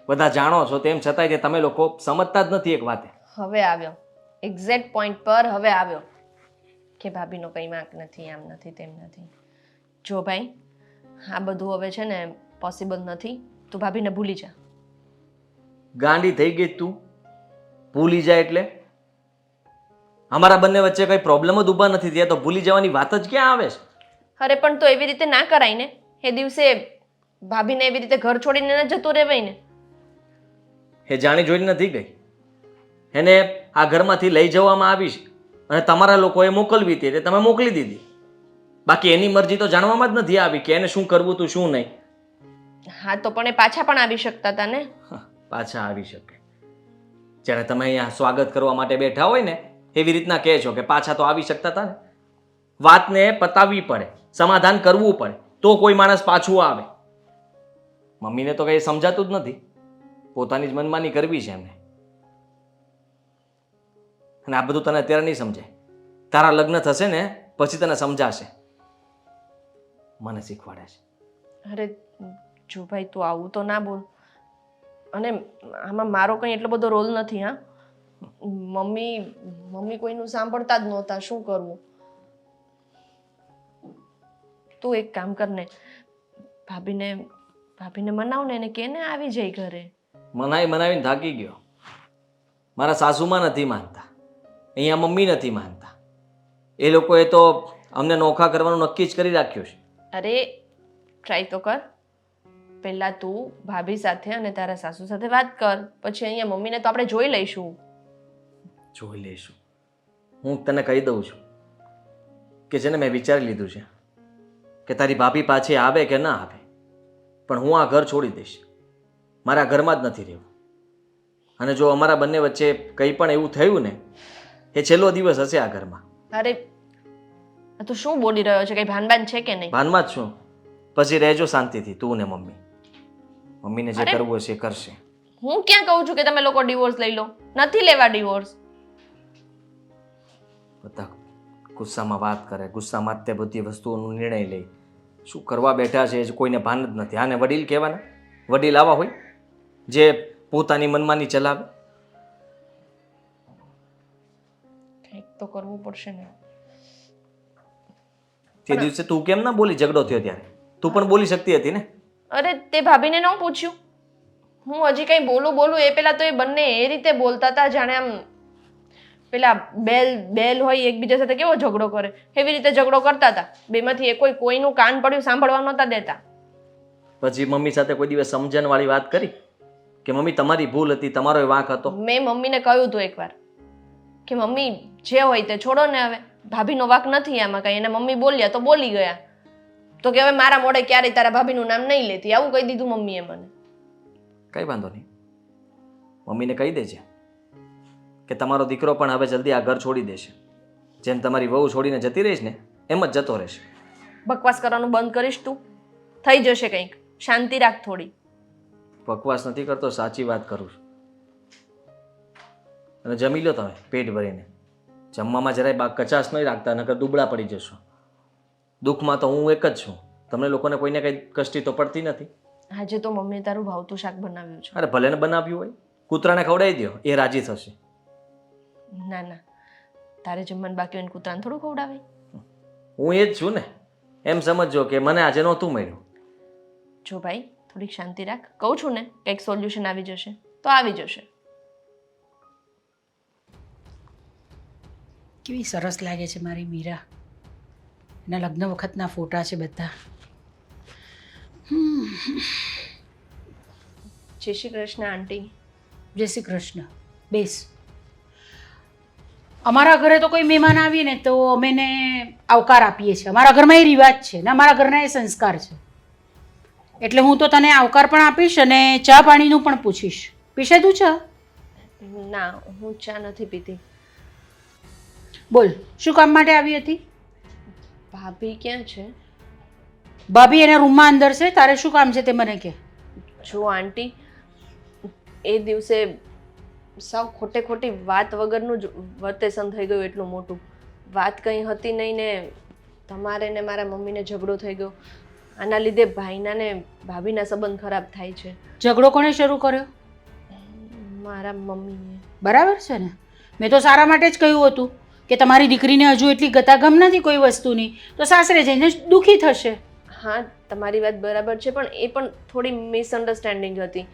બધા જાણો છો તેમ છતાંય તમે લોકો સમજતા જ નથી એક વાતે.
હવે આવ્યો એક્ઝેક્ટ પોઈન્ટ પર. હવે આવ્યો કે ભાભીનો કંઈ વાંક નથી, આમ નથી તેમ નથી. જો ભાઈ, આ બધું હવે છે ને પોસિબલ નથી. તું ભાભીને ભૂલી જા.
ગાંડી થઈ ગઈ તું? ભૂલી જાય એટલે? અમારા બંને વચ્ચે કઈ પ્રોબ્લેમ જ ઊભા નથી થયા તો ભૂલી જવાની વાત જ ક્યાં આવે છે?
અરે પણ તો એવી રીતે ના કરાય ને. એ દિવસે ભાભીને એવી રીતે ઘર છોડીને ન જતો રહેવાય ને.
એ જાણી જોઈને નથી ગઈ. એને આ ઘરમાંથી લઈ જવામાં આવી છે અને તમારા લોકોએ મોકલવી હતી એટલે તમે મોકલી દીધી. બાકી એની મરજી તો જાણવામાં જ નથી આવી કે એને શું કરવું તું શું નહીં.
હા તો પણ એ પાછા પણ આવી શકતા હતા ને.
પાછા આવી શકે. જ્યારે તમે અહીંયા સ્વાગત કરવા માટે બેઠા હોય ને એવી રીતના કહે છો કે પાછા તો આવી શકતા હતા ને. વાતને પતાવવી પડે, સમાધાન કરવું પડે તો કોઈ માણસ પાછું આવે. મમ્મીને તો કંઈ સમજાતું જ નથી, પોતાની જ મનમાની કરવી છે એમને. અને આ બધું તને અત્યારે નહીં સમજાય, તારા લગ્ન થશે ને પછી તને સમજાશે. મને શીખવાડે છે.
અરે જો ભાઈ તું આવું તો ના બોલ. અને આમાં મારો કંઈ એટલો બધો રોલ નથી. હા, મમ્મી કોઈનું સાંભળતા જ નહોતા. શું કરવું? તું એક કામ કર ને, ભાભીને મનાવ ને, એને કે ને આવી જાય ઘરે.
મનાવીને થાકી ગયો. મારા સાસુમાં નથી માનતા, અહીંયા મમ્મી નથી માનતા. એ લોકોએ તો અમને નોખા કરવાનું નક્કી જ કરી રાખ્યું છે.
અરે ટ્રાય તો કર. પહેલા તું ભાભી સાથે અને તારા સાસુ સાથે વાત કર, પછી અહીંયા મમ્મીને તો આપણે જોઈ લઈશું.
જોઈ લઈશું? હું તને કહી દઉં છું કે જેને મેં વિચારી લીધું છે કે તારી ભાભી પાછી આવે કે ના આવે, પણ હું આ ઘર છોડી દઈશ. મારા ઘરમાં જ નથી રહેવું. અને જો અમારા બંને વચ્ચે કંઈ પણ એવું થયું ને, એ છેલ્લો દિવસ હશે આ ઘરમાં.
અરે તું શું બોલી રહ્યો છે? કઈ ભાનબાન છે કે નહીં?
ભાનમાં જ છું. પછી રહેજો શાંતિથી તું ને મમ્મી. મમ્મીને જે
અરે!
કરવું હશે એ કરશે.
હું ક્યાં કહું છું કે તમે લોકો ડિવોર્સ લઈ લો? નથી લેવા ડિવોર્સ.
બધા ગુસ્સામાં વાત કરે, ગુસ્સામાં જ તે બધી વસ્તુઓનો નિર્ણય લે. શું કરવા બેઠા છે એ કોઈને ભાન જ નથી. આને વડીલ કહેવાના? વડીલ આવા હોય જે પોતાની મનમાની ચલાવે?
કંઈક તો કરવું પડશે ને.
તે દિવસે તું કેમ ના બોલી? ઝઘડો થયો ત્યારે તું પણ બોલી શકતી હતી ને.
અરે તે ભાભીને ન પૂછ્યું? હું હજી કંઈ બોલું એ પેલા તો એ બંને એ રીતે બોલતા હતા જાણે આમ પેલા બેલ હોય એકબીજા સાથે કેવો ઝઘડો કરે એવી રીતે ઝઘડો કરતા હતા. બેમાંથી એ કોઈનું કાન પડ્યું સાંભળવા નહોતા દેતા.
પછી મમ્મી સાથે કોઈ દિવસ સમજણ વાળી વાત કરી કે મમ્મી તમારી ભૂલ હતી, તમારો વાંક હતો?
મેં મમ્મીને કહ્યું હતું એકવાર કે મમ્મી જે હોય તે છોડો ને, હવે ભાભીનો વાંક નથી આમાં કઈ. એને મમ્મી બોલ્યા તો બોલી ગયા, તો કે હવે મારા મોઢે ક્યારેય તારા ભાભીનું નામ નહીં લેતી, આવું કહી દીધું મમ્મીએ મને.
કઈ વાંધો નહીં, મમ્મીને કહી દેજે કે તમારો દીકરો પણ હવે જલ્દી આ ઘર છોડી દેશે. જેમ તમારી વહુ છોડીને જતી રહીશ ને એમ જ જતો રહેશે.
બકવાસ કરવાનું બંધ કરીશ તું? થઈ જશે કંઈક. શાંતિ રાખ થોડી.
બકવાસ નથી કરતો, સાચી વાત કરું છું. અને જમી લો તમે પેટ ભરીને. જમવામાં જરાય કચાશ નહીં રાખતા, નકર દુબળા પડી જશો. દુઃખમાં તો હું એક જ છું, તમને લોકોને કોઈને કંઈ કષ્ટી તો પડતી નથી.
આજે તો મમ્મીએ તારું ભાવતું શાક બનાવ્યું છે.
અરે ભલે ને બનાવ્યું હોય, કૂતરાને ખવડાવી દો, એ રાજી થશે.
ના ના, તારે જમવાનું બાકી હોય ને કૂતરાને થોડું ખવડાવે?
હું એ જ છું ને, એમ સમજજો કે મને આજે નહોતું મળ્યું.
જો ભાઈ થોડીક શાંતિ રાખ. કહું છું ને કંઈક સોલ્યુશન આવી જશે તો આવી જશે.
કેવી સરસ લાગે છે મારી મીરા. એના લગ્ન વખતના ફોટા છે બધા.
જય શ્રી કૃષ્ણ આંટી.
જય શ્રી કૃષ્ણ. બેસ. અમારા ઘરે તો કોઈ મહેમાન આવીએ ને તો અમે એને આવકાર આપીએ છીએ. અમારા ઘરમાં એ રિવાજ છે ને અમારા ઘરના એ સંસ્કાર છે. એટલે હું તો તને આવકાર પણ આપીશ અને ચા પાણીનું પણ પૂછીશ. પીશે તું ચા?
ના, હું ચા નથી પીતી.
બોલ, શું કામ માટે આવી હતી?
ભાભી ક્યાં છે?
ભાભી એના રૂમમાં અંદર છે. તારે શું કામ છે તે મને કહે.
જો આંટી, એ દિવસે સાવ ખોટે ખોટી વાત વગરનું જ વર્તેસન થઈ ગયું એટલું મોટું. વાત કંઈ હતી નહીં ને તમારે ને મારા મમ્મીને ઝઘડો થઈ ગયો. આના લીધે ભાઈના ને ભાભીના સંબંધ ખરાબ થાય છે.
ઝઘડો કોણે શરૂ કર્યો?
મારા મમ્મીએ.
બરાબર છે ને? મેં તો સારા માટે જ કહ્યું હતું કે તમારી દીકરીને હજુ એટલી ગતાગમ નથી કોઈ વસ્તુની, તો સાસરે જઈને દુઃખી થશે.
હા, તમારી વાત બરાબર છે, પણ એ પણ થોડી મિસઅન્ડરસ્ટેન્ડિંગ હતી.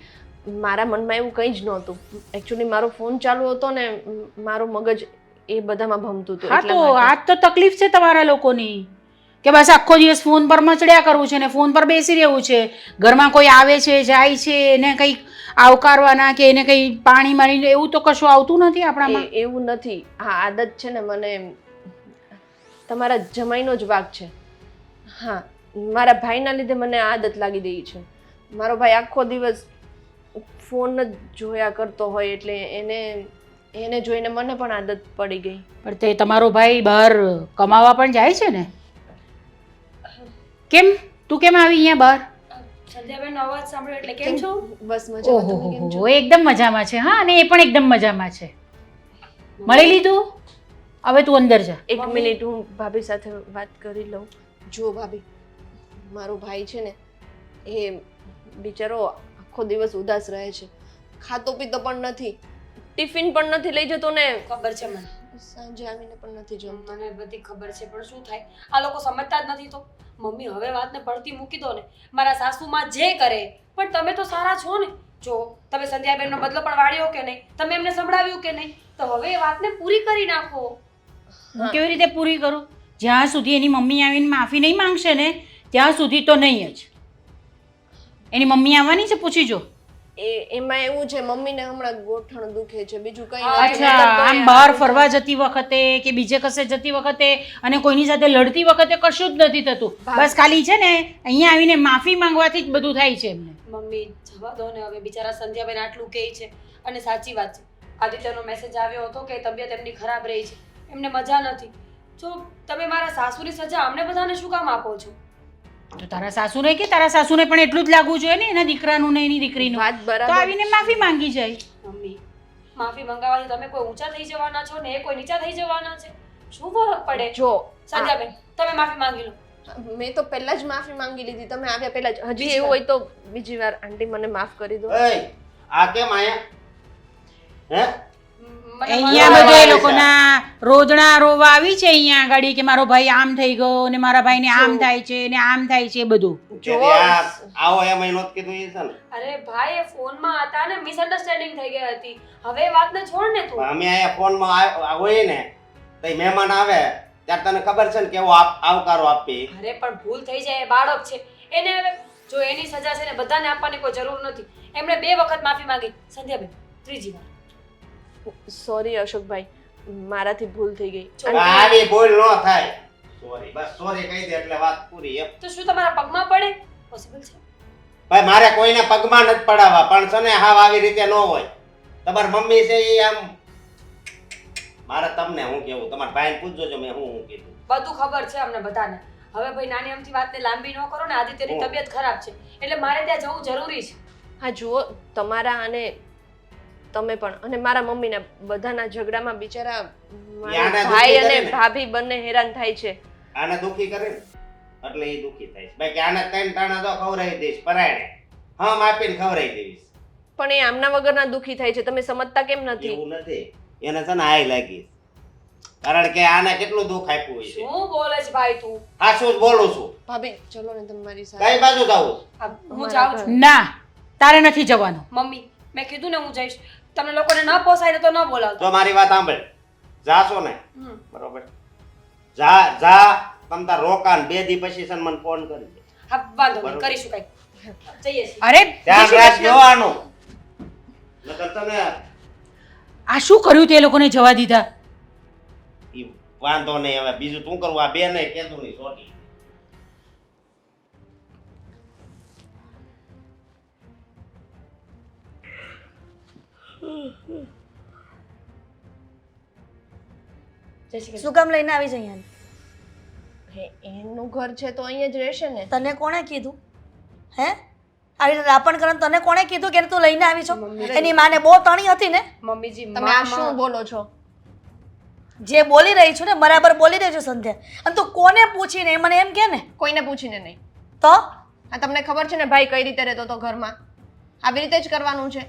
મારા મનમાં એવું કંઈ જ નહોતું. એકચ્યુઅલી મારો ફોન ચાલુ હતો ને મારો મગજ એ બધામાં ભમતું હતું.
હા,
એટલા
તો
માટે.
આજ તો તકલીફ છે તમારા લોકોની કે બસ આખો દિવસ ફોન પર મચડ્યા કરવું છે ને ફોન પર બેસી રહેવું છે. ઘરમાં કોઈ આવે છે જાય છે એને કંઈક આવકારવાના કે એને કંઈ પાણી મારીને એવું તો કશું આવતું નથી આપણામાં.
એવું નથી. હા, આદત છે ને મને તમારા જમાઈનો જ વાગ છે. હા, મારા ભાઈના લીધે મને આદત લાગી ગઈ છે. મારો ભાઈ આખો દિવસ ફોન જ જોયા કરતો હોય એટલે એને જોઈને મને પણ આદત પડી ગઈ.
પણ તે તમારો ભાઈ બહાર કમાવા પણ જાય છે ને? કેમ તું કેમ આવી અહીંયા બહાર?
સંધ્યાબેનનો અવાજ સાંભળ્યો એટલે કેમ છો?
બસ મજામાં. તમે કેમ છો?
ઓહો, એકદમ મજામાં છે. હા, અને એ પણ એકદમ મજામાં છે. મળી લીધું? હવે તું અંદર જા.
એક મિનિટ, હું ભાભી સાથે વાત કરી લઉં. જો ભાભી, મારો ભાઈ છે ને એ બિચારો આખો દિવસ ઉદાસ રહે છે. ખાતો પીતો પણ નથી, ટિફિન પણ નથી લઈ જતો ને
ખબર છે મને,
સાંજે આવીને પણ નથી જમતો.
મને બધી ખબર છે, પણ શું થાય, આ લોકો સમજતા જ નથી. તો મમ્મી હવે વાતને પડતી મૂકી દો ને. મારા સાસુમાં જે કરે, પણ તમે તો સારા છો ને. જો તમે સંધ્યાબેનનો બદલો પણ વાળ્યો કે નહીં, તમે એમને સંભળાવ્યું કે નહીં, તો હવે એ વાતને પૂરી કરી નાખો.
હું કેવી રીતે પૂરી કરું? જ્યાં સુધી એની મમ્મી આવીને માફી નહીં માંગશે ને ત્યાં સુધી તો નહીં જ. એની મમ્મી આવવાની છે, પૂછી જો.
એમાં એવું છે, મમ્મીને હમણાં ગોઠણ દુખે છે, બીજું કઈ
અચ્છા, આમ બહાર ફરવા જતી વખતે કે બીજે કશે જતી વખતે અને કોઈની સાથે લડતી વખતે કશું જ નથી થતું. બસ ખાલી છે ને અહીંયા આવીને માફી માંગવાથી જ બધું થાય છે એમને.
મમ્મી જવા દો ને હવે. બિચારા સંધ્યાબેન આટલું કહે છે અને સાચી વાત છે. આદિત્યનો મેસેજ આવ્યો હતો કે તબિયત એમની ખરાબ રહી છે, એમને મજા નથી. જો તમે મારા સાસુની સજા અમને બધાને શું કામ આપો છો?
તો તારા સાસુને કે તારા સાસુને પણ એટલું જ લાગવું જોઈએ ને એના દીકરાનું ને એની દીકરીનું.
વાત
તો
બરાબર.
આવીને માફી માંગી જાય.
મમ્મી માફી મંગાવવાથી તમે કોઈ ઊંચા થઈ જવાના છો ને એ કોઈ નીચા થઈ જવાના છે? શું ફરક પડે?
જો
સંધ્યાબેન તમે માફી માંગી લો.
મેં તો પહેલા જ માફી માંગી લીધી, તમે આવ્યા પહેલા જ. હજી એવું હોય તો બીજી વાર આંટી મને માફ કરી દો.
એય, આ કેમ આયા? હે?
અહીંયા બધે એ લોકોના રોદણા રોવા આવી છે અહીંયા આગળ કે મારો ભાઈ આમ થઈ ગયો ને મારા ભાઈને આમ થાય છે ને આમ થાય છે બધું.
તેથી આવો એમ નહોતું કીધું એ છે ને.
અરે ભાઈ એ ફોનમાં હતા ને મિસઅન્ડરસ્ટેન્ડિંગ થઈ ગઈ હતી. હવે એ વાતને છોડ ને તું.
અમે અહીંયા ફોનમાં હોય ને તો મહેમાન આવે ત્યારે તને ખબર છે ને કેવો આવકારો આપી.
અરે પણ ભૂલ થઈ જાય, એ બાળક છે. એને હવે જો એની સજા છે ને બધાને આપવાની કોઈ જરૂર નથી. એમણે 2 વખત માફી માંગી. સંધ્યાબેન ત્રીજી વાર
સોરી અશોકભાઈ, મારાથી ભૂલ થઈ ગઈ.
આવી ભૂલ ન થાય. સોરી, બસ સોરી કહી દે એટલે વાત પૂરી એમ.
તો શું તમારા પગમાં પડે? પોસિબલ છે?
ભાઈ મારે કોઈને પગમાં નથી પડાવવા, પણ છે ને હાવ આવી રીતે ન હોય. તમારી મમ્મી છે એ આમ મારે તમને હું કેવું, તમારા ભાઈને પૂછજો જો મેં હું કીધું.
બધું ખબર છે અમને બધાને. હવે ભાઈ નાની અમથી વાતને લાંબી ન કરો ને. આદિત્યની તબિયત ખરાબ છે એટલે મારે ત્યાં જવું જરૂરી છે.
હા જુઓ, તમારા અને તમે પણ અને મારા મમ્મીના બધાના ઝઘડામાં બિચારા મારા
યાને
ભાઈ
દુખી
અને
કરે ને.
ભાભી બંને હેરાન થાય છે.
આને દુખી કરે ને એટલે એ દુખી થાય છે. બાકી આને 3 ટાણા તો ખવડાવી દઈશ પરાયણે. હા માપીને ખવડાવી દઈશ.
પણ એ આમના વગરના દુખી થાય છે, તમે સમજતા કેમ નથી?
એવું નથી, એને છે ને આય લાગી. કારણ કે આને કેટલું દુઃખ આપ્યું હોય છે.
શું બોલે છે ભાઈ તું?
હા શું જ બોલું છું.
ભાભી ચલો ને તમારી સાથે.
કઈ બાજુ જાવું?
હું જાઉં છું.
ના, તારે નથી જવાનું.
મમ્મી મેં કીધું ને હું જઈશ. તમને લોકોને ન પોસાય તો ન બોલાવતો.
જો મારી વાત સાંભળ, જાશો ને
હમ.
બરોબર, જા તમ તાર રોકાન 2 દી પછી છે ને મને ફોન કરજે.
હા વાંધો નહીં,
બરોબર.
કરીશું કઈ. જઈએ છીએ.
અરે
ધ્યાન રાખજો આનું. નકર તને
આ શું કર્યું તે લોકોને જવા દીધા?
ઈ વાંધો નહીં, હવે બીજું શું કરવું, આ બે નહીં કીધું નહીં સોટી.
શું કામ લઈને આવી છે અહીંયા?
હે એનું ઘર છે તો અહીંયા જ રહેશે ને.
તને કોણે કીધું? હે આવી રીતે રાપણ કરવાનું તને કોણે કીધું કે તું લઈને આવી છો? એની માને બહુ તણી હતી ને.
મમ્મીજી
તમે આ શું બોલો છો?
જે બોલી રહી છું ને બરાબર બોલી રહી છું સંધ્યા. અને તું કોને પૂછીને મને એમ કે ને
કોઈને પૂછીને નહીં.
તો
આ તમને ખબર છે ને ભાઈ કઈ રીતે રહેતો હતો ઘરમાં? આવી રીતે જ કરવાનું છે.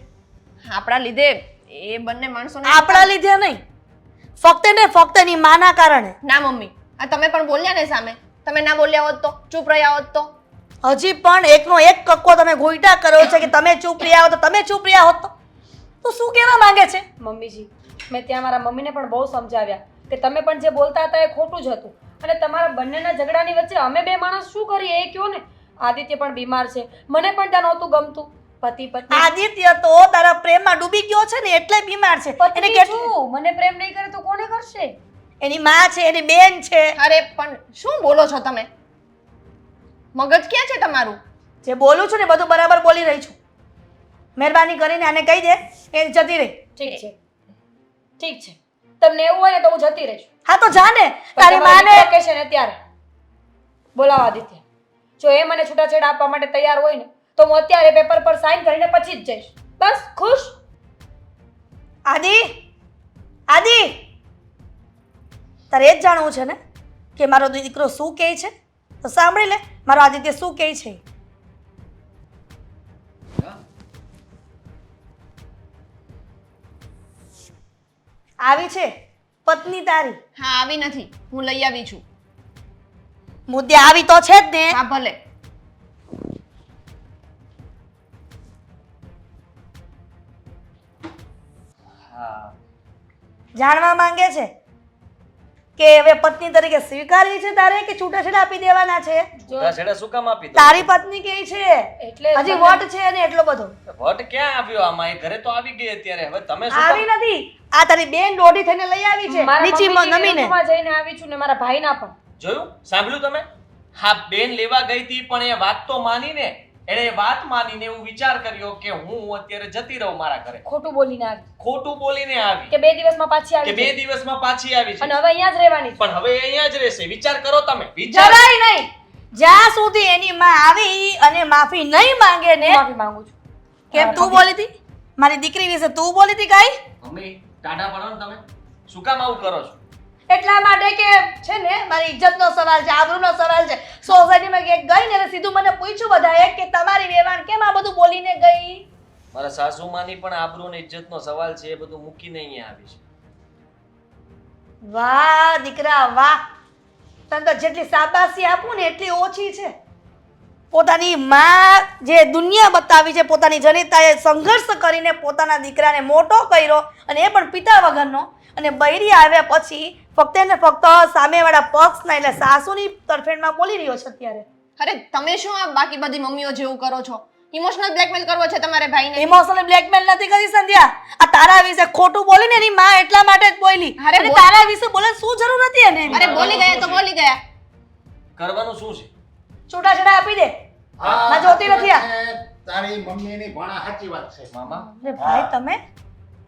આપણા લીધે એ બંને માણસોને
આપણા લીધે નહીં, ફક્ત ને ફક્ત એની માના કારણે.
ના મમ્મી, આ તમે પણ બોલ્યા ને સામે. તમે ના બોલ્યા હોત તો, ચૂપ રહ્યા હોત તો.
હજી પણ એકનો એક કક્કો તમે ઘોઈટા કરો છો કે તમે ચૂપ રહ્યા હો તો તમે ચૂપ રહ્યા હોત તો શું કહેવા માંગે છે?
મમ્મીજી મેં ત્યાં મારા મમ્મીને પણ બહુ સમજાવ્યા કે તમે પણ જે બોલતા હતા એ ખોટું જ હતું અને તમારા બંનેના ઝઘડાની વચ્ચે અમે બે માણસ શું કરીએ એ કહો ને. આદિત્ય પણ બીમાર છે, મને પણ ત્યાં નહોતું ગમતું. પતિ પત્ની
આદિત્ય તો તારા પ્રેમમાં ડૂબી ગયો છે ને એટલે બીમાર છે. એને
પત્ની
કેટલું
છું, મને પ્રેમ નહીં કરે તો કોને કરશે?
એની માં છે, એની બેન છે.
અરે પણ શું બોલો છો તમે? મગજ ક્યાં છે તમારું?
જે બોલું છું ને બધું બરાબર બોલી રહી છું. મહેરબાની કરીને આને કહી દે એ જતી રહી.
ઠીક છે ઠીક છે, તમને એવું હોય ને તો હું જતી રહીશ.
હા તો જા ને
પણ
તારી
તમારી
માને.
દીકરા કહેશે ને ત્યારે બોલાવો આદિત્ય. જો એ મને છૂટાછેડા આપવા માટે તૈયાર હોય ને તો હું અત્યારે પેપર પર સાઈન કરીને પછી જ જઈશ. બસ ખુશ?
આદિ આદિ તારે એ જ જાણવું છે ને કે મારો દીકરો શું કહે છે? તો સાંભળી લે મારો આદિત્ય શું કહે છે. આવી છે પત્ની તારી.
હા આવી નથી, હું લઈ આવી છું.
મુદ્દે આવી તો છે જ ને.
હા ભલે.
હા
જાણવા માંગે છે કે હવે પત્ની તરીકે સ્વીકારવી છે તારે કે છૂટાછેડા આપી દેવાના છે?
છૂટાછેડા શું કામ આપી દો?
તારી પત્ની કહે છે
એટલે
હજી વટ છે ને એટલો બધો.
વટ ક્યાં આવ્યો આમાં? એ ઘરે તો આવી ગઈ અત્યારે. હવે તમે શું
આવી નથી, આ તારી બેન દોઢી થઈને લઈ આવી છે
મારા
નીચી
મમ્મીની
નમીને.
વિરુદ્ધમાં જઈને આવી છું ને મારા ભાઈના પણ.
જોયું? સાંભળ્યું તમે? હા બેન લેવા ગઈ હતી પણ એ વાત તો માનીને, એણે એ વાત માનીને એવું વિચાર કર્યો કે હું અત્યારે જતી રહું મારા ઘરે.
ખોટું બોલીને આવી
ખોટું બોલીને આવી
કે 2 દિવસમાં પાછી
કે
આવી
2
જઈશ.
દિવસમાં પાછી આવી છે.
અને હવે અહીંયા જ રહેવાની છે.
પણ હવે એ અહીંયા જ રહેશે. વિચાર કરો તમે, વિચાર.
જરાય નહીં. જ્યાં સુધી એની માં આવી અને માફી નહીં માંગે ને.
માફી માંગુ છું.
કેમ તું બોલી હતી મારી દીકરી વિશે? તું બોલી હતી કાઈ?
મમ્મી ટાઢા પડો ને તમે. શું કામ આવું કરો છો?
એટલા માટે કે છે ને મારી ઇજ્જતનો સવાલ છે, આબરૂનો સવાલ છે. સોસાયટીમાં કે ગઈ ને એટલે સીધું મને પૂછ્યું બધાએ કે તમારી વેવાણ કેમ આ બધું બોલીને ગઈ?
મારા સાસુમાની પણ આબરૂ અને ઇજ્જતનો સવાલ છે, એ બધું મૂકીને અહીંયા આવી છે.
વાહ દીકરા વાહ, તને તો જેટલી શાબાશી આપું ને એટલી ઓછી છે. પોતાની માં જે દુનિયા બતાવી છે, પોતાની જનિતાએ સંઘર્ષ કરીને પોતાના દીકરાને મોટો કર્યો અને એ પણ પિતા વગરનો, અને બૈરી આવ્યા પછી ફક્ત ને ફક્ત સામેવાળા પક્ષના એટલે સાસુની તરફેણમાં બોલી રહ્યો છે અત્યારે.
અરે તમે શું આ બાકી બધી મમ્મીઓ જેવું કરો છો? ઇમોશનલ બ્લેકમેલ કરવો છે તમારે ભાઈને?
ઇમોશનલ બ્લેકમેલ નથી કરી સંધ્યા. આ તારા વિશે ખોટું બોલીને એની માં એટલા માટે જ બોલી.
અરે
અને તારા વિશે બોલવાની શું જરૂર હતી એને?
અરે બોલી ગયા તો બોલી ગયા.
કરવાનું શું છે?
છૂટાછેડા આપી દે. ના જોતી નથી આ.
તારી મમ્મીની ભણા સાચી વાત છે
મામા
અરે ભાઈ તમે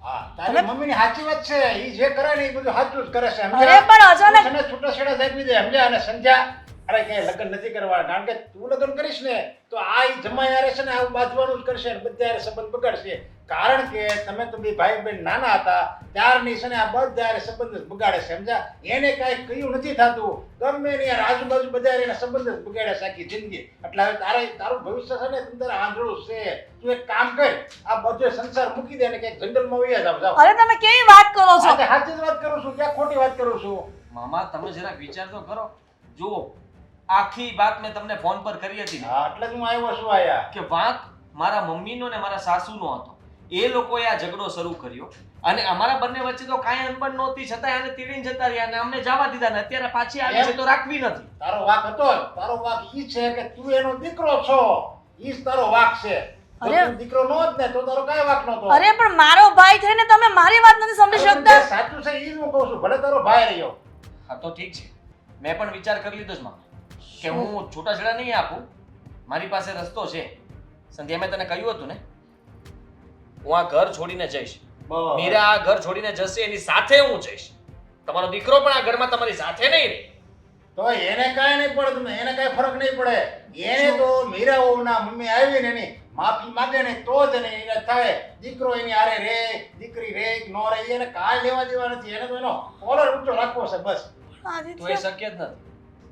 હા તારી મમ્મીની સાચી વાત છે. ઈ જે કરે ને એ બધું સાચું જ કરે છે.
અરે પણ અચાનક
તને છૂટાછેડા આપી દે સમજ્યા? અને સંધ્યા અરે કે લગ્ન નથી કરવા, કારણ કે તું લગ્ન કરીશ ને તો આ ઈ જમાઈ હારે છે ને આવું બાજવાનું જ કરશે અને બધા હારે સંબંધ બગાડશે. કારણ કે તમે તો બે ભાઈ બહેન નાના હતા ત્યારની છે ને આ બધા હારે સંબંધ જ બગાડે છે સમજ્યા? એને કાંઈ કહ્યું નથી થતું, ગમે ને યાર આજુબાજુ બધા હારે એના સંબંધ જ બગાડે છે આખી જિંદગી. એટલે હવે તારું ભવિષ્ય છે ને તું તારે આંધળું છે. તું એક કામ કર, આ બધો સંસાર મૂકી દે ને ક્યાંક જંગલમાં વહી જાવ.
અરે તમે કેવી વાત કરો છો?
સાચી જ વાત કરું છું, ક્યાં ખોટી વાત કરું છું?
મામા તમે જરા વિચાર તો કરો. જુઓ આખી વાત મેં તમને ફોન પર કરી હતી ને
હા એટલે જ હું આવ્યો છું આયા.
કે વાંક મારા મમ્મીનો ને મારા સાસુનો હતો. એ લોકોએ આ ઝઘડો શરૂ કર્યો અને અમારા બંને વચ્ચે તો કાંઈ અનબન નહોતી, છતાંય આને તીડીને જતા રહ્યા અને અમને જવા દીધા ને અત્યારે પાછી આવી છે તો રાખવી નથી.
તારો વાંક હતો જ. તારો વાંક ઈ છે કે તું એનો દીકરો છો, ઈ જ તારો વાંક છે. જો તું દીકરો નો જ ને તો તારો કાંઈ વાંક નહોતો.
અરે પણ મારો ભાઈ થઈને તમે મારી વાત નથી સમજી
જે
શકતા.
સાચું છે ઈ જ હું કહું છું. ભલે તારો ભાઈ રહ્યો
હા તો ઠીક છે, મેં પણ વિચાર કરી લીધો છે મામા કે હું છૂટાછેડા નહીં આપું. મારી પાસે રસ્તો છે. સંધ્યા, મેં તને કહ્યું હતું ને, હું આ ઘર છોડીને જઈશ. મીરા આ ઘર છોડીને જશે, એની સાથે હું જઈશ. તમારો દીકરો પણ આ ઘરમાં તમારી સાથે નહીં રહે.
તો એને કાંઈ નહીં પડે, તમને એને કાંઈ ફરક નહીં પડે. એને તો મીરાઓના મમ્મી આવીને એની માફી માગે ને તો જ એને થાય. દીકરો એની હારે રે, દીકરી રે કે નો રે, એને કાંઈ લેવા દેવા નથી. એને તો એનો કોલર ઊંચો રાખવો છે બસ.
તો એ શક્ય જ નથી,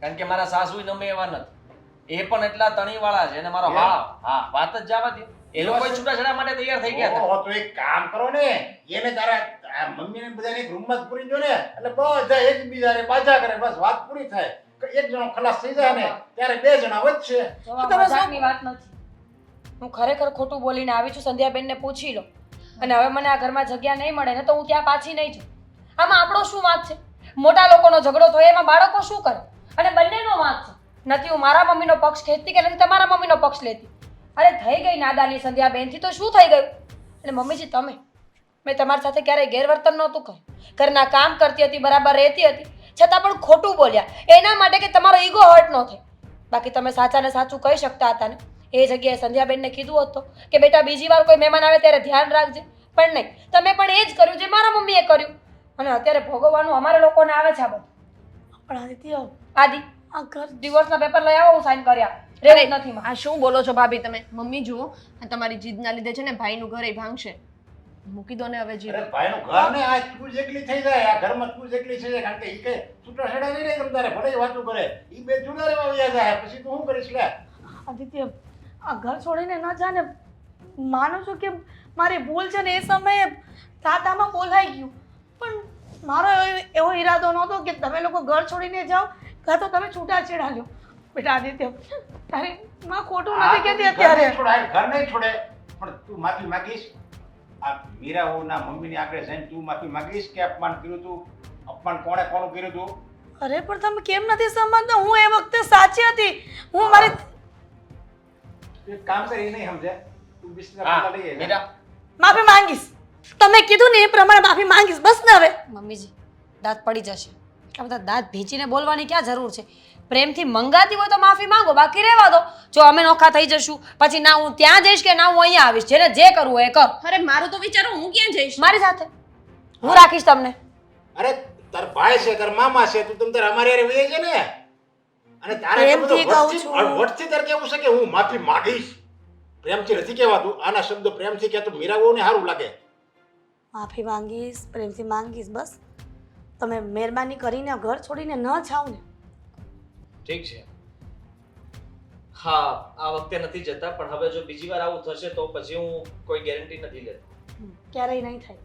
કારણ કે મારા સાસુ નમે એવા નથી. એ પણ એટલા તણીવાળા છે, અને મારો હા વાત જ જવા દે. એ લોકો છૂટાછેડા માટે તૈયાર થઈ ગયા હતા.
ઓહો, તો એક કામ કરો ને, એને તારા મમ્મીને બધાને એક રૂમમાં જ પૂરી દો ને, એટલે બધા એકબીજાને બાજા કરે, બસ વાત પૂરી થાય. એક જણો ખલાસ થઈ જાય ને ત્યારે બે જણા વધશે.
જો આ મજાકની વાત નથી. હું ખરેખર ખોટું બોલીને આવી છું. સંધ્યાબેનને પૂછી લો. અને હવે મને આ ઘરમાં જગ્યા નહીં મળે ને તો હું ત્યાં પાછી નહીં જાઉં. આમાં આપણો શું વાંક છે? મોટા લોકોનો ઝઘડો થયો એમાં બાળકો શું કરે? અને બંનેનો વાંક છે. નથી હું મારા મમ્મીનો પક્ષ ખેંચતી કે નથી તમારા મમ્મીનો પક્ષ લેતી. અરે થઈ ગઈ નાદાની સંધ્યાબેનથી તો શું થઈ ગયું? અને મમ્મીજી તમે, મેં તમારી સાથે ક્યારેય ગેરવર્તન નહોતું કર્યું. ઘરના કામ કરતી હતી, બરાબર રહેતી હતી, છતાં પણ ખોટું બોલ્યા એના માટે કે તમારો ઈગો હર્ટ ન થાય. બાકી તમે સાચાને સાચું કહી શકતા હતા ને. એ જગ્યાએ સંધ્યાબેનને કીધું હતું કે બેટા બીજી વાર કોઈ મહેમાન આવે ત્યારે ધ્યાન રાખજે. પણ નહીં, તમે પણ એ જ કર્યું જે મારા મમ્મીએ કર્યું. અને અત્યારે ભોગવવાનું અમારે લોકોને આવે છે આ બધું.
પણ આદિત્ય,
આદિ,
આ ઘર
ડિવોર્સના પેપર લઈ આવો, હું સાઈન કર્યા. રહેવું જ નથી મારે.
આ શું બોલો છો ભાભી તમે? મમ્મી જુઓ, આ તમારી જીદના લીધે છે ને ભાઈનું ઘર એ ભાંગશે. મૂકી દો ને હવે જીદ.
અરે ભાઈનું ઘર ને આ તું જ એકલી થઈ જાય, આ ઘરમાં તું જ એકલી થઈ જાય, કારણ કે ઈ કઈ છૂટાછેડા નહીં રહે તમ તારે, ભલે ઈ વાતું કરે, ઈ બે જુદા રહેવા વયા જાય, પછી તું શું કરીશ લે?
આદિત્ય, આ ઘર છોડીને ન જા ને. માનું છું કે મારી ભૂલ છે ને, એ સમયે તાતામાં બોલાઈ ગયું, પણ મારો એવો ઈરાદો નહોતો કે તમે લોકો ઘર છોડીને જાઓ કાં તો તમે છૂટાછેડા લ્યો. બેટા આદિત્ય, તારી માં ખોટું નથી કહેતી અત્યારે.
ઘર નહીં છોડે, પણ તું માફી માંગીશ? આ મીરાઓના મમ્મીની આગળ જઈને તું માફી માંગીશ કે અપમાન કર્યું તું? અપમાન કોણે કોનું કર્યું તું?
અરે પણ તમે કેમ નથી સમજતા? હું એ વખતે સાચી હતી. હું મારી
એક કામ કરી નહીં સમજે, તું બિસ્તરા
હા
પગલા લઈ જા.
મીરા,
માફી માંગીશ. તમે કીધું ને એ પ્રમાણે માફી માંગીશ, બસ ને હવે.
મમ્મીજી, દાંત પડી જશે. આ બધા દાંત ભીંચીને બોલવાની ક્યાં જરૂર છે? પ્રેમથી મંગાતી હોય તો માફી માંગો, બાકી રહેવા દો. જો અમે નોખા થઈ જશું પછી ના હું ત્યાં જઈશ કે ના હું અહીંયા આવીશ. જેને જે કરવું હોય એ કર.
અરે મારું તો વિચારો, હું ક્યાં જઈશ?
મારી સાથે હું રાખીશ તમને.
અરે તાર ભાઈ છે, તાર મામા છે, તું તમ તાર અમારી હારે વહી જાય ને. અને તારે
પ્રેમથી કહું છું.
વટથી તારે કેવું છે કે હું માફી માંગીશ? પ્રેમથી નથી કહેવાતું. આના શબ્દો પ્રેમથી કહે તો મીરાઓને સારું લાગે.
માફી માંગીશ, પ્રેમથી માંગીશ, બસ. તમે મહેરબાની કરીને ઘર છોડીને ન જાઓ ને.
ઠીક છે. હા, આ વખતે નથી જતા, પણ હવે જો બીજી વાર આવું થશે તો પછી હું કોઈ ગેરંટી નથી લેતો.
ક્યારેય નહીં થાય.